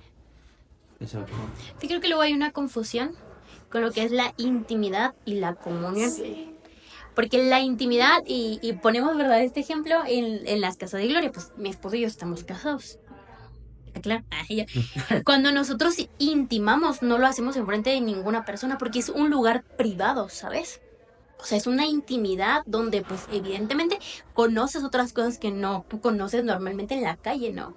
Exacto. Sí, creo que luego hay una confusión con lo que es la intimidad y la comunión. Sí. Porque la intimidad, y ponemos, ¿verdad?, este ejemplo en las casas de Gloria, pues mi esposo y yo estamos casados. Claro. Cuando nosotros intimamos, no lo hacemos enfrente de ninguna persona porque es un lugar privado, ¿sabes? O sea, es una intimidad donde, pues, evidentemente conoces otras cosas que no conoces normalmente en la calle, ¿no?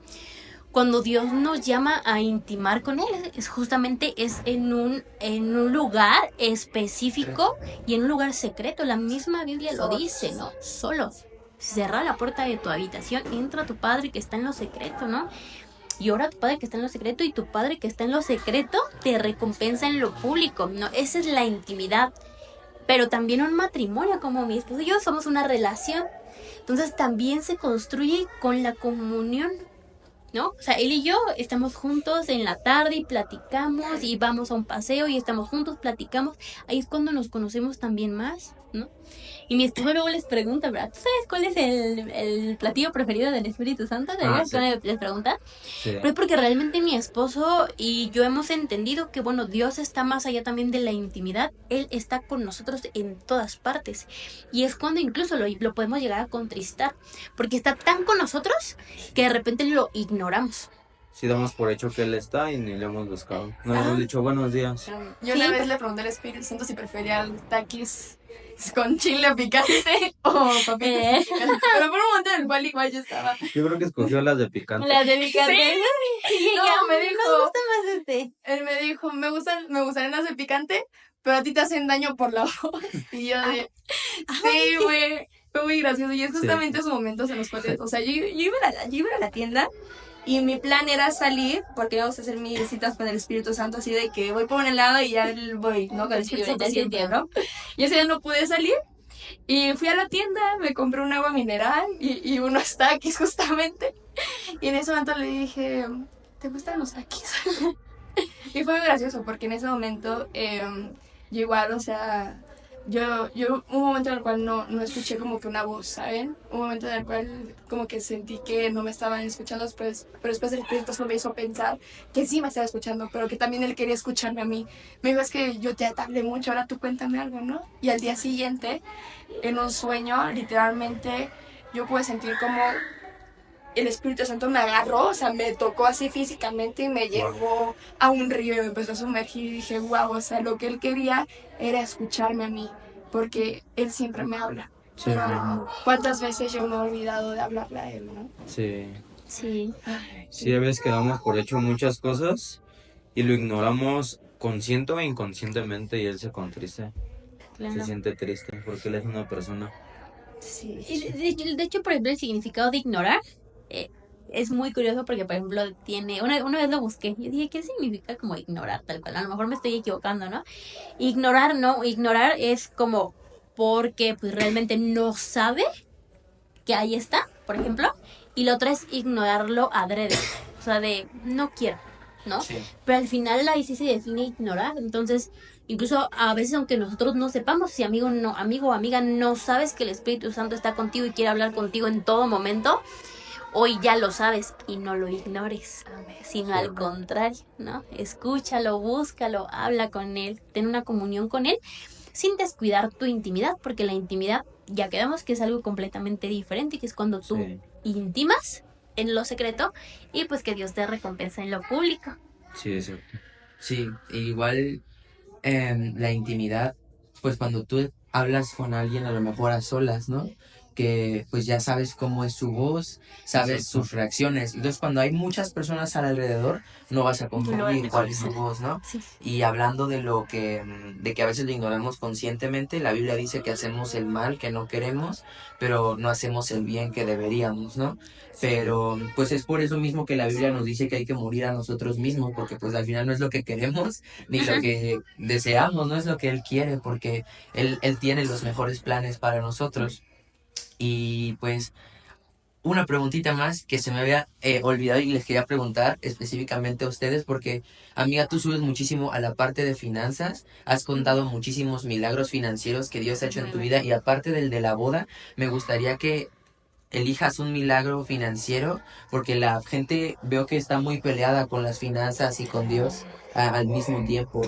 Cuando Dios nos llama a intimar con Él, es justamente en un lugar específico y en un lugar secreto. La misma Biblia lo dice, ¿no? Solos. Cierra la puerta de tu habitación, entra tu Padre que está en lo secreto, ¿no? Y ora a tu Padre que está en lo secreto y tu Padre que está en lo secreto te recompensa en lo público, ¿no? Esa es la intimidad. Pero también un matrimonio, como mi esposo y yo, somos una relación. Entonces también se construye con la comunión, ¿no? O sea, él y yo estamos juntos en la tarde y platicamos y vamos a un paseo y estamos juntos, platicamos. Ahí es cuando nos conocemos también más, ¿no? Y mi esposo luego les pregunta, ¿verdad? ¿Tú sabes cuál es el platillo preferido del Espíritu Santo? Sí. Les pregunta. Sí. Pero es porque realmente mi esposo y yo hemos entendido que, bueno, Dios está más allá también de la intimidad. Él está con nosotros en todas partes. Y es cuando incluso lo podemos llegar a contristar. Porque está tan con nosotros que de repente lo ignoramos. Sí, damos por hecho que Él está y ni le hemos buscado. No le hemos dicho buenos días. Yo Sí, una vez pues- le pregunté al Espíritu Santo si prefería taquis con chile picante o papitas picantes. Pero por un momento en el cual igual yo estaba. Yo creo que escogió las de picante. La de picante. Sí. No, me dijo. Nos gusta más este. Él me dijo, me gustan las de picante, pero a ti te hacen daño por la voz. Y yo de, sí, güey. Fue muy gracioso. Y es justamente esos momentos en los cuales, o sea, yo iba a la tienda y mi plan era salir, porque íbamos a hacer mis citas con el Espíritu Santo, así de que voy por un helado y ya voy, ¿no? Con el Espíritu Santo siempre, ¿no? Y ese día no pude salir. Y fui a la tienda, me compré un agua mineral y unos taquis justamente. Y en ese momento le dije, ¿te gustan los taquis? Y fue muy gracioso porque en ese momento yo igual, o sea, yo un momento en el cual no escuché como que una voz, ¿saben? Un momento en el cual como que sentí que no me estaban escuchando, pero después el Espíritu Santo me hizo pensar que sí me estaba escuchando, pero que también él quería escucharme a mí. Me dijo, es que yo te hablé mucho, ahora tú cuéntame algo, ¿no? Y al día siguiente, en un sueño, literalmente, yo pude sentir como el Espíritu Santo me agarró, o sea, me tocó así físicamente y me llevó a un río y me empezó a sumergir y dije, wow, o sea, lo que él quería era escucharme a mí, porque él siempre me habla. Sí, Pero ¿cuántas veces yo me he olvidado de hablarle a él, no? sí. Sí. Sí, a veces quedamos por hecho muchas cosas y lo ignoramos consciente o inconscientemente y Él se contrista. Claro. Se siente triste porque Él es una persona. Sí. Y de hecho, por ejemplo, el significado de ignorar es muy curioso porque, por ejemplo, una vez lo busqué y dije, ¿qué significa como ignorar tal cual? A lo mejor me estoy equivocando, ¿no? Ignorar es como porque pues realmente no sabe que ahí está, por ejemplo, y la otra es ignorarlo adrede, o sea, de no quiero, ¿no? Sí. Pero al final ahí sí se define ignorar, entonces incluso a veces aunque nosotros no sepamos, si amigo o amiga no sabes que el Espíritu Santo está contigo y quiere hablar contigo en todo momento, hoy ya lo sabes y no lo ignores, sino al contrario, ¿no? Escúchalo, búscalo, habla con él, ten una comunión con él sin descuidar tu intimidad, porque la intimidad ya quedamos que es algo completamente diferente, que es cuando tú Sí. intimas en lo secreto y pues que Dios te recompensa en lo público. Sí, exacto. Sí, igual la intimidad, pues cuando tú hablas con alguien a lo mejor a solas, ¿no? Que pues ya sabes cómo es su voz, sabes Exacto. sus reacciones. Entonces cuando hay muchas personas alrededor, no vas a confundir cuál es su voz, ¿no? Sí. Y hablando de que a veces lo ignoramos conscientemente, la Biblia dice que hacemos el mal que no queremos, pero no hacemos el bien que deberíamos, ¿no? Pero pues es por eso mismo que la Biblia nos dice que hay que morir a nosotros mismos, porque pues al final no es lo que queremos ni lo que deseamos, no es lo que Él quiere, porque Él tiene los mejores planes para nosotros. Y pues una preguntita más que se me había olvidado y les quería preguntar específicamente a ustedes porque, amiga, tú subes muchísimo a la parte de finanzas, has contado muchísimos milagros financieros que Dios ha hecho en tu vida y aparte del de la boda, me gustaría que elijas un milagro financiero porque la gente veo que está muy peleada con las finanzas y con Dios al mismo tiempo.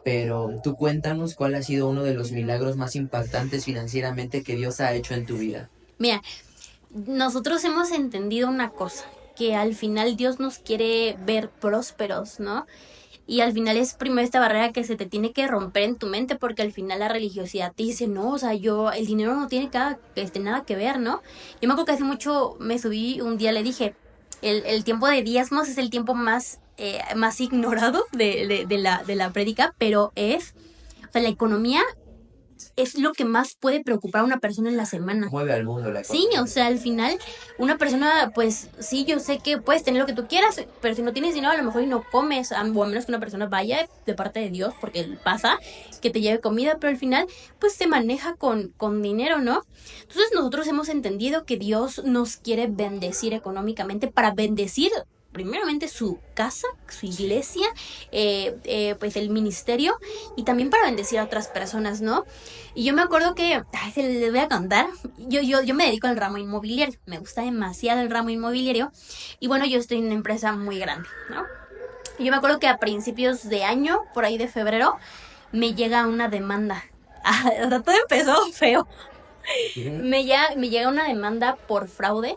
Pero tú cuéntanos cuál ha sido uno de los milagros más impactantes financieramente que Dios ha hecho en tu vida. Mira, nosotros hemos entendido una cosa, que al final Dios nos quiere ver prósperos, ¿no? Y al final es primero esta barrera que se te tiene que romper en tu mente porque al final la religiosidad te dice, no, o sea, el dinero no tiene nada que ver, ¿no? Yo me acuerdo que hace mucho me subí, un día le dije, el tiempo de diezmos es el tiempo más ignorado de la prédica, pero o sea, la economía es lo que más puede preocupar a una persona en la semana. Mueve al mundo la Sí, economía. o sea, al final, una persona, pues sí, yo sé que puedes tener lo que tú quieras, pero si no tienes dinero, a lo mejor y no comes, o a menos que una persona vaya de parte de Dios, porque pasa que te lleve comida, pero al final, pues se maneja con dinero, ¿no? Entonces, nosotros hemos entendido que Dios nos quiere bendecir económicamente para bendecir primeramente su casa, su iglesia, pues el ministerio y también para bendecir a otras personas, ¿no? Y yo me acuerdo que, se les voy a contar, yo me dedico al ramo inmobiliario, me gusta demasiado el ramo inmobiliario y bueno, yo estoy en una empresa muy grande, ¿no? Y yo me acuerdo que a principios de año, por ahí de febrero, me llega una demanda. O sea, todo empezó feo. Me llega una demanda por fraude,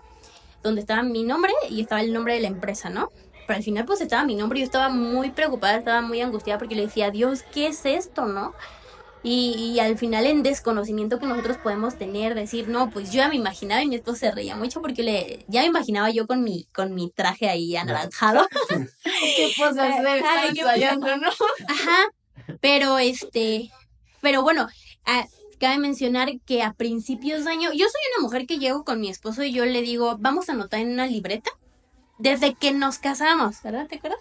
donde estaba mi nombre y estaba el nombre de la empresa, ¿no? Pero al final pues estaba mi nombre y yo estaba muy preocupada, estaba muy angustiada porque le decía, Dios, ¿qué es esto, no? Y al final en desconocimiento que nosotros podemos tener, decir, no, pues yo ya me imaginaba y mi esposo se reía mucho porque ya me imaginaba yo con mi traje ahí anaranjado. ¿Qué cosas debe estar Ay, qué ensayando, no? Ajá, pero pero bueno, cabe mencionar que a principios de año, yo soy una mujer que llego con mi esposo y yo le digo, vamos a anotar en una libreta desde que nos casamos, ¿verdad? ¿Te acuerdas?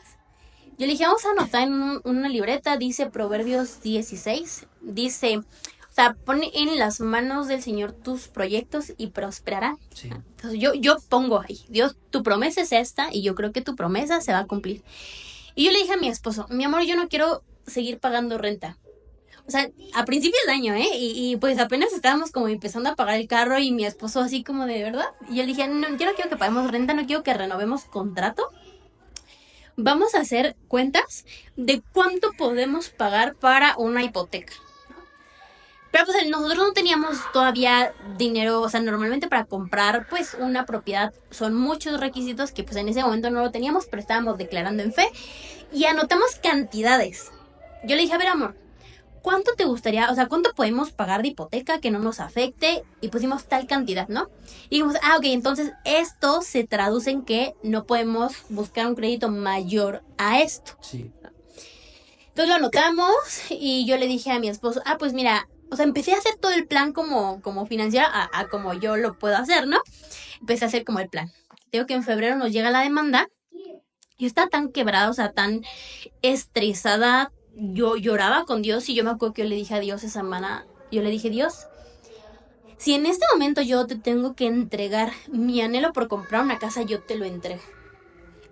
Yo le dije, vamos a anotar en una libreta, dice Proverbios 16, dice, o sea, pone en las manos del Señor tus proyectos y prosperarán. Sí. Entonces yo pongo ahí, Dios, tu promesa es esta y yo creo que tu promesa se va a cumplir. Y yo le dije a mi esposo, mi amor, yo no quiero seguir pagando renta. O sea, a principios de año, ¿eh? Y pues apenas estábamos como empezando a pagar el carro y mi esposo así como de verdad. Y yo le dije, no, yo no quiero que paguemos renta, no quiero que renovemos contrato. Vamos a hacer cuentas de cuánto podemos pagar para una hipoteca. Pero pues nosotros no teníamos todavía dinero, o sea, normalmente para comprar pues una propiedad son muchos requisitos que pues en ese momento no lo teníamos, pero estábamos declarando en fe y anotamos cantidades. Yo le dije, a ver, amor, ¿cuánto te gustaría, o sea, cuánto podemos pagar de hipoteca que no nos afecte? Y pusimos tal cantidad, ¿no? Y dijimos, ok, entonces esto se traduce en que no podemos buscar un crédito mayor a esto. Sí. Entonces lo anotamos y yo le dije a mi esposo, pues mira, o sea, empecé a hacer todo el plan como financiera a como yo lo puedo hacer, ¿no? Empecé a hacer como el plan. Digo que en febrero nos llega la demanda. Yo estaba tan quebrada, o sea, tan estresada. Yo lloraba con Dios y yo me acuerdo que yo le dije a Dios esa semana, yo le dije, Dios, si en este momento yo te tengo que entregar mi anhelo por comprar una casa, yo te lo entrego.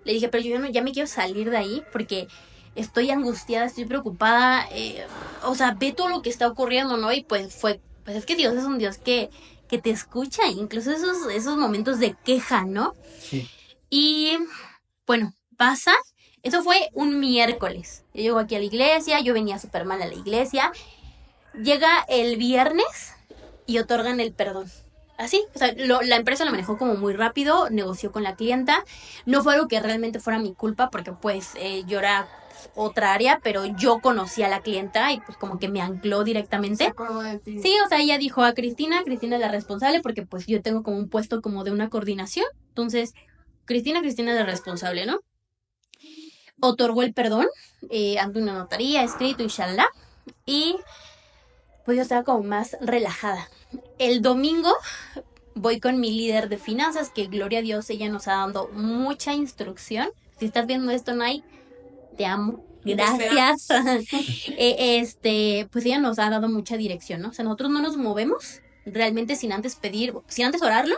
Le dije, pero yo ya me quiero salir de ahí porque estoy angustiada, estoy preocupada, o sea, ve todo lo que está ocurriendo, ¿no? Y pues es que Dios es un Dios que te escucha, incluso esos momentos de queja, ¿no? Sí. Y bueno, pasa, eso fue un miércoles. Yo llego aquí a la iglesia, yo venía súper mal a la iglesia, llega el viernes y otorgan el perdón. así, o sea, la empresa lo manejó como muy rápido, negoció con la clienta, no fue algo que realmente fuera mi culpa porque pues yo era otra área, pero yo conocí a la clienta y pues como que me ancló Se directamente. acordó de ti. Sí, o sea, ella dijo a Cristina es la responsable porque pues yo tengo como un puesto como de una coordinación, entonces Cristina es la responsable, ¿no? Otorgó el perdón ante una notaría, escrito y shalala, y pues yo estaba como más relajada. El domingo voy con mi líder de finanzas, que gloria a Dios, ella nos ha dado mucha instrucción. Si estás viendo esto, Nay, te amo. Gracias. Pues ella nos ha dado mucha dirección, ¿no? O sea, nosotros no nos movemos realmente sin antes orarlo,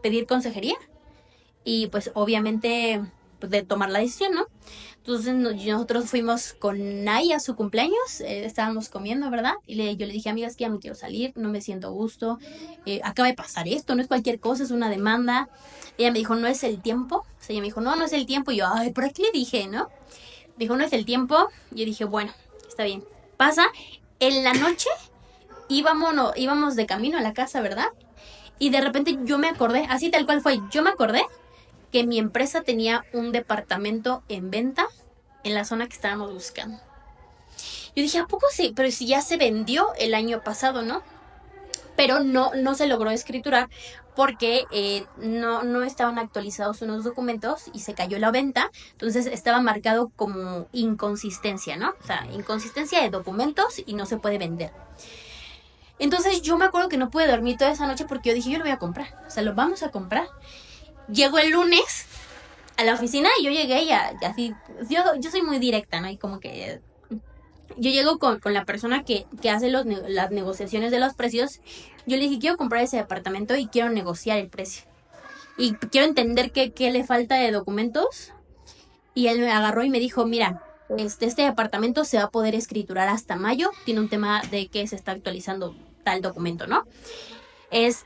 pedir consejería y pues obviamente pues, de tomar la decisión, ¿no? Entonces nosotros fuimos con Nay a su cumpleaños, estábamos comiendo, ¿verdad? Y yo le dije, amigas, que ya me quiero salir, no me siento a gusto, acaba de pasar esto, no es cualquier cosa, es una demanda. Ella me dijo, no es el tiempo. O sea, ella me dijo, no es el tiempo. Y yo, ay, ¿por qué le dije, no? Dijo, no es el tiempo. Y yo dije, bueno, está bien. Pasa, en la noche íbamos de camino a la casa, ¿verdad? Y de repente yo me acordé, así tal cual fue, yo me acordé que mi empresa tenía un departamento en venta en la zona que estábamos buscando. Yo dije, ¿a poco sí? Pero si ya se vendió el año pasado, ¿no? Pero no se logró escriturar porque no estaban actualizados unos documentos y se cayó la venta. Entonces estaba marcado como inconsistencia, ¿no? O sea, inconsistencia de documentos y no se puede vender. Entonces yo me acuerdo que no pude dormir toda esa noche porque yo dije, yo lo voy a comprar. O sea, lo vamos a comprar. Llegó el lunes a la oficina y yo llegué y así, yo soy muy directa, ¿no? Y como que yo llego con la persona que hace las negociaciones de los precios. Yo le dije, quiero comprar ese departamento y quiero negociar el precio. Y quiero entender qué le falta de documentos. Y él me agarró y me dijo, mira, este departamento se va a poder escriturar hasta mayo. Tiene un tema de que se está actualizando tal documento, ¿no?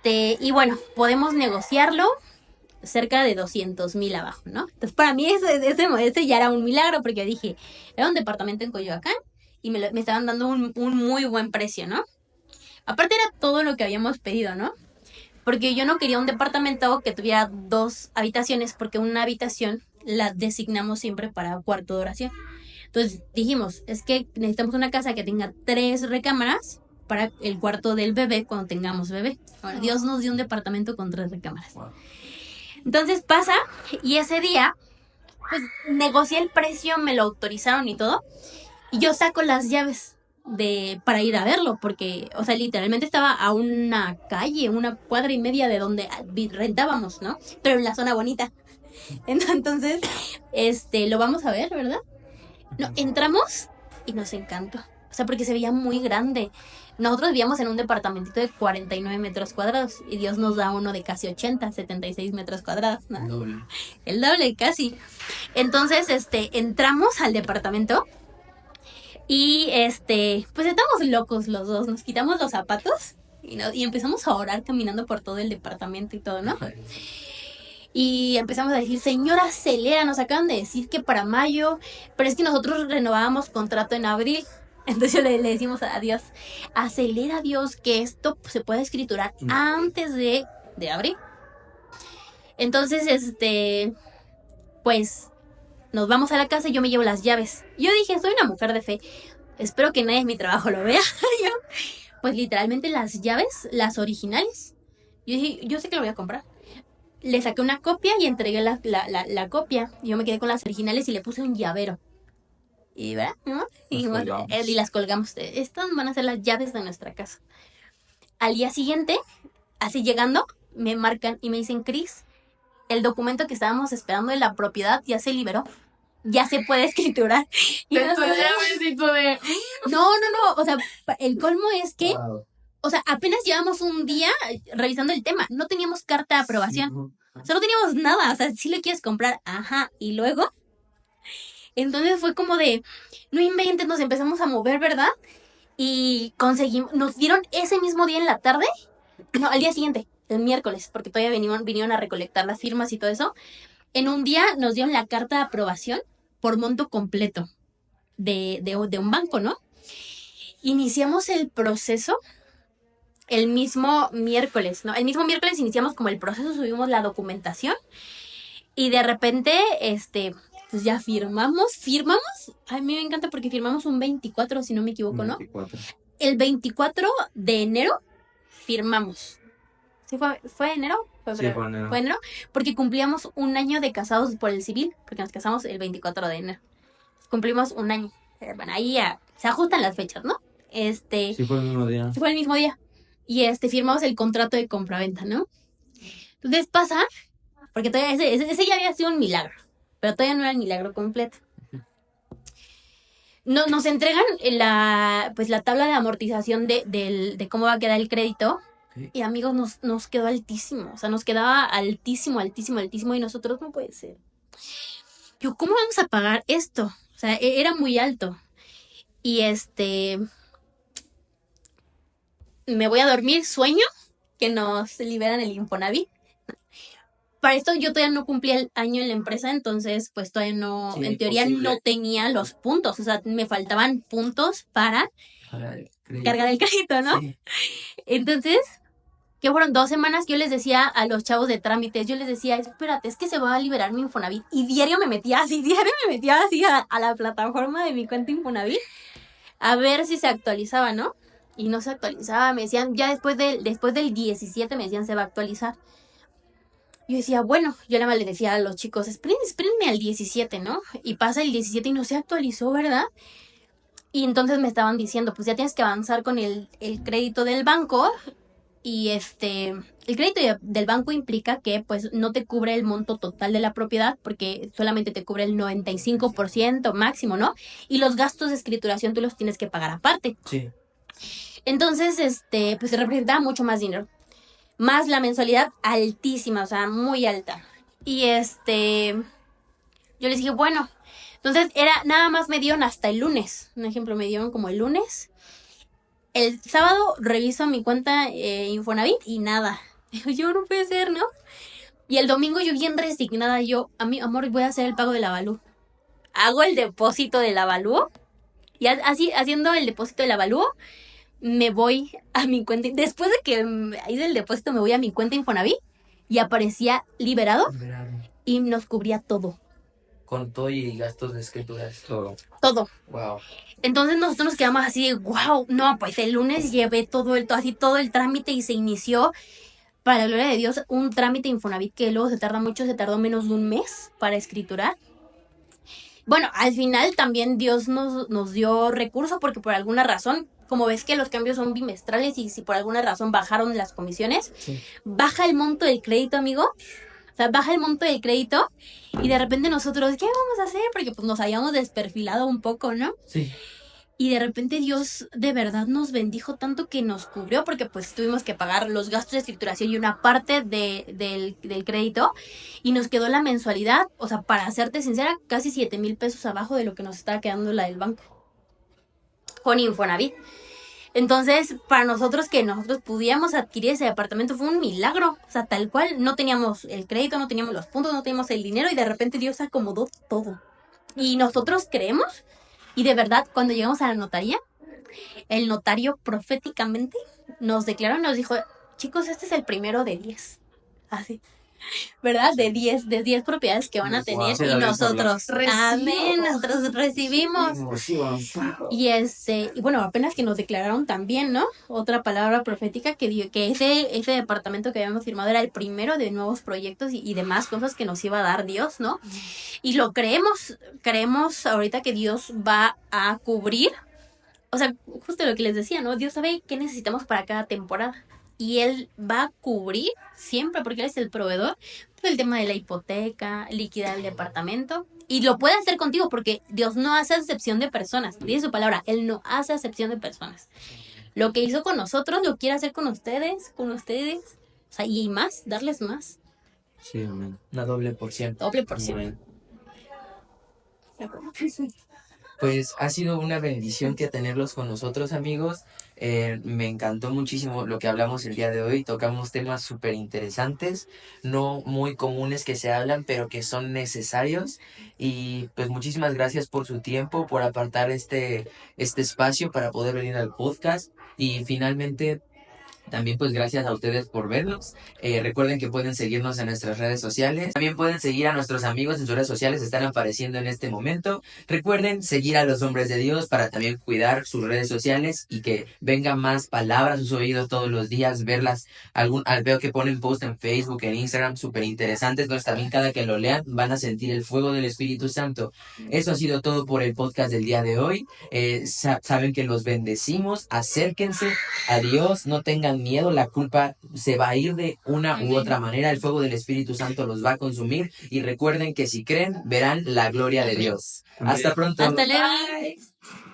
Y bueno, podemos negociarlo cerca de 200,000 abajo, ¿no? Entonces para mí ese ya era un milagro porque dije, era un departamento en Coyoacán y me estaban dando un muy buen precio, ¿no? Aparte era todo lo que habíamos pedido, ¿no? Porque yo no quería un departamento que tuviera 2 habitaciones porque una habitación la designamos siempre para cuarto de oración. Entonces dijimos, es que necesitamos una casa que tenga 3 recámaras para el cuarto del bebé cuando tengamos bebé. Ahora, Dios nos dio un departamento con 3 recámaras. Entonces pasa y ese día pues negocié el precio, me lo autorizaron y todo. Y yo saco las llaves para ir a verlo, porque, o sea, literalmente estaba a una calle, 1,5 cuadras de donde rentábamos, ¿no? Pero en la zona bonita. Entonces, lo vamos a ver, ¿verdad? No, entramos y nos encantó. O sea, porque se veía muy grande. Nosotros vivíamos en un departamentito de 49 metros cuadrados y Dios nos da uno de casi 76 metros cuadrados, ¿no? El doble casi. Entonces, entramos al departamento y pues estamos locos los dos. Nos quitamos los zapatos y empezamos a orar caminando por todo el departamento y todo, ¿no? Y empezamos a decir, señora, acelera, nos acaban de decir que para mayo, pero es que nosotros renovábamos contrato en abril. Entonces le decimos a Dios, acelera Dios que esto se pueda escriturar antes de abril. Entonces, pues nos vamos a la casa y yo me llevo las llaves. Yo dije, soy una mujer de fe, espero que nadie en mi trabajo lo vea. Pues literalmente las llaves, las originales, yo dije, yo sé que lo voy a comprar. Le saqué una copia y entregué la copia. Yo me quedé con las originales y le puse un llavero. Y ¿verdad? ¿No? Y las colgamos. Estas van a ser las llaves de nuestra casa. Al día siguiente, así llegando, me marcan y me dicen, Cris, el documento que estábamos esperando de la propiedad ya se liberó. Ya se puede escriturar. Y no, o sea, el colmo es que, o sea, apenas llevamos un día revisando el tema. No teníamos carta de aprobación. O sea, no teníamos nada. O sea, si lo quieres comprar, ajá. Y luego, entonces fue como de, no inventes, nos empezamos a mover, ¿verdad? Y nos dieron ese mismo día en la tarde, no, al día siguiente, el miércoles, porque todavía vinieron a recolectar las firmas y todo eso. En un día nos dieron la carta de aprobación por monto completo de un banco, ¿no? Iniciamos el proceso el mismo miércoles, ¿no? El mismo miércoles iniciamos como el proceso, subimos la documentación y de repente, pues ya firmamos. A mí me encanta porque firmamos un 24, si no me equivoco, ¿no? 24. El 24 de enero firmamos. ¿Sí fue enero? Sí, fue enero. Fue enero, porque cumplíamos un año de casados por el civil, porque nos casamos el 24 de enero. Cumplimos un año. Bueno, ahí ya se ajustan las fechas, ¿no? Sí, fue el mismo día. Sí fue el mismo día. Y firmamos el contrato de compraventa, ¿no? Entonces pasa, porque todavía ese ya había sido un milagro, pero todavía no era el milagro completo. Nos entregan pues la tabla de amortización de cómo va a quedar el crédito. Ok. Y amigos, nos quedó altísimo. O sea, nos quedaba altísimo. Y nosotros, no puede ser. Yo, ¿cómo vamos a pagar esto? O sea, era muy alto. Y me voy a dormir, sueño que nos liberan el Infonavit. Para esto yo todavía no cumplía el año en la empresa, entonces pues todavía no, Sí, en teoría imposible. no tenía los puntos, o sea, me faltaban puntos para cargar el crédito, ¿no? Sí. Entonces, que fueron 2 semanas, yo les decía a los chavos de trámites, yo les decía, espérate, es que se va a liberar mi Infonavit. Y diario me metía así a la plataforma de mi cuenta Infonavit a ver si se actualizaba, ¿no? Y no se actualizaba, me decían, ya después del 17 me decían, se va a actualizar. Yo decía, bueno, yo nada más le decía a los chicos, espérenme al 17, ¿no? Y pasa el 17 y no se actualizó, ¿verdad? Y entonces me estaban diciendo, pues ya tienes que avanzar con el crédito del banco. Y el crédito del banco implica que pues no te cubre el monto total de la propiedad porque solamente te cubre el 95% máximo, ¿no? Y los gastos de escrituración tú los tienes que pagar aparte. Sí. Entonces, pues se representaba mucho más dinero. Más la mensualidad altísima, o sea, muy alta. Y yo les dije, bueno, entonces nada más me dieron hasta el lunes. Un ejemplo, me dieron como el lunes. El sábado reviso mi cuenta Infonavit y nada. Yo no puede ser, ¿no? Y el domingo yo bien resignada, amor, voy a hacer el pago del avalúo. Hago el depósito del avalúo. Y así, haciendo el depósito del avalúo, me voy a mi cuenta. Después de que hice el depósito, me voy a mi cuenta Infonavit y aparecía liberado y nos cubría todo. Con todo y gastos de escrituras. Todo. Todo. Wow. Entonces nosotros nos quedamos así de, wow, no, pues el lunes llevé todo el trámite y se inició, para la gloria de Dios, un trámite Infonavit que luego se tarda mucho, se tardó menos de un mes para escriturar. Bueno, al final también Dios nos dio recurso porque por alguna razón, como ves que los cambios son bimestrales y si por alguna razón bajaron las comisiones, Sí. baja el monto del crédito, amigo. O sea, baja el monto del crédito y de repente nosotros, ¿qué vamos a hacer? Porque pues nos habíamos desperfilado un poco, ¿no? Sí. Y de repente Dios de verdad nos bendijo tanto que nos cubrió porque pues tuvimos que pagar los gastos de escrituración y una parte del crédito y nos quedó la mensualidad, o sea, para serte sincera, casi 7,000 pesos abajo de lo que nos estaba quedando la del banco con Infonavit. Entonces, para nosotros que nosotros pudiéramos adquirir ese departamento fue un milagro. O sea, tal cual, no teníamos el crédito, no teníamos los puntos, no teníamos el dinero y de repente Dios acomodó todo. Y nosotros creemos y de verdad, cuando llegamos a la notaría, el notario proféticamente nos declaró, nos dijo, chicos, este es el primero de 10. Así. ¿Verdad? De 10 propiedades que van a tener Sí, y la Dios nosotros, amén, nosotros recibimos. Y bueno, apenas que nos declararon también, ¿no? Otra palabra profética que dio que ese departamento que habíamos firmado era el primero de nuevos proyectos y demás cosas que nos iba a dar Dios, ¿no? Y lo creemos ahorita que Dios va a cubrir, o sea, justo lo que les decía, ¿no? Dios sabe qué necesitamos para cada temporada. Y Él va a cubrir siempre, porque Él es el proveedor, pues el tema de la hipoteca, liquidar el departamento. Y lo puede hacer contigo, porque Dios no hace acepción de personas. Dice su palabra, Él no hace acepción de personas. Lo que hizo con nosotros, lo quiere hacer con ustedes. O sea, y más, darles más. Sí, amén. Una doble porción. Doble porción. Amén. Pues ha sido una bendición que tenerlos con nosotros, amigos. Me encantó muchísimo lo que hablamos el día de hoy. Tocamos temas súper interesantes, no muy comunes que se hablan, pero que son necesarios. Y pues muchísimas gracias por su tiempo, por apartar este espacio para poder venir al podcast. Y finalmente, También pues gracias a ustedes por vernos. Recuerden que pueden seguirnos en nuestras redes sociales. También pueden seguir a nuestros amigos en sus redes sociales, están apareciendo en este momento. Recuerden seguir a los hombres de Dios para también cuidar sus redes sociales y que vengan más palabras a sus oídos todos los días, verlas. Veo que ponen post en Facebook, en Instagram, súper interesantes. Entonces también cada que lo lean van a sentir el fuego del Espíritu Santo. Eso ha sido todo por el podcast del día de hoy. Saben que los bendecimos. Acérquense a Dios, no tengan miedo, la culpa se va a ir de una u otra manera, el fuego del Espíritu Santo los va a consumir y recuerden que si creen, verán la gloria de Dios. Amén. Hasta pronto. Hasta luego. Bye.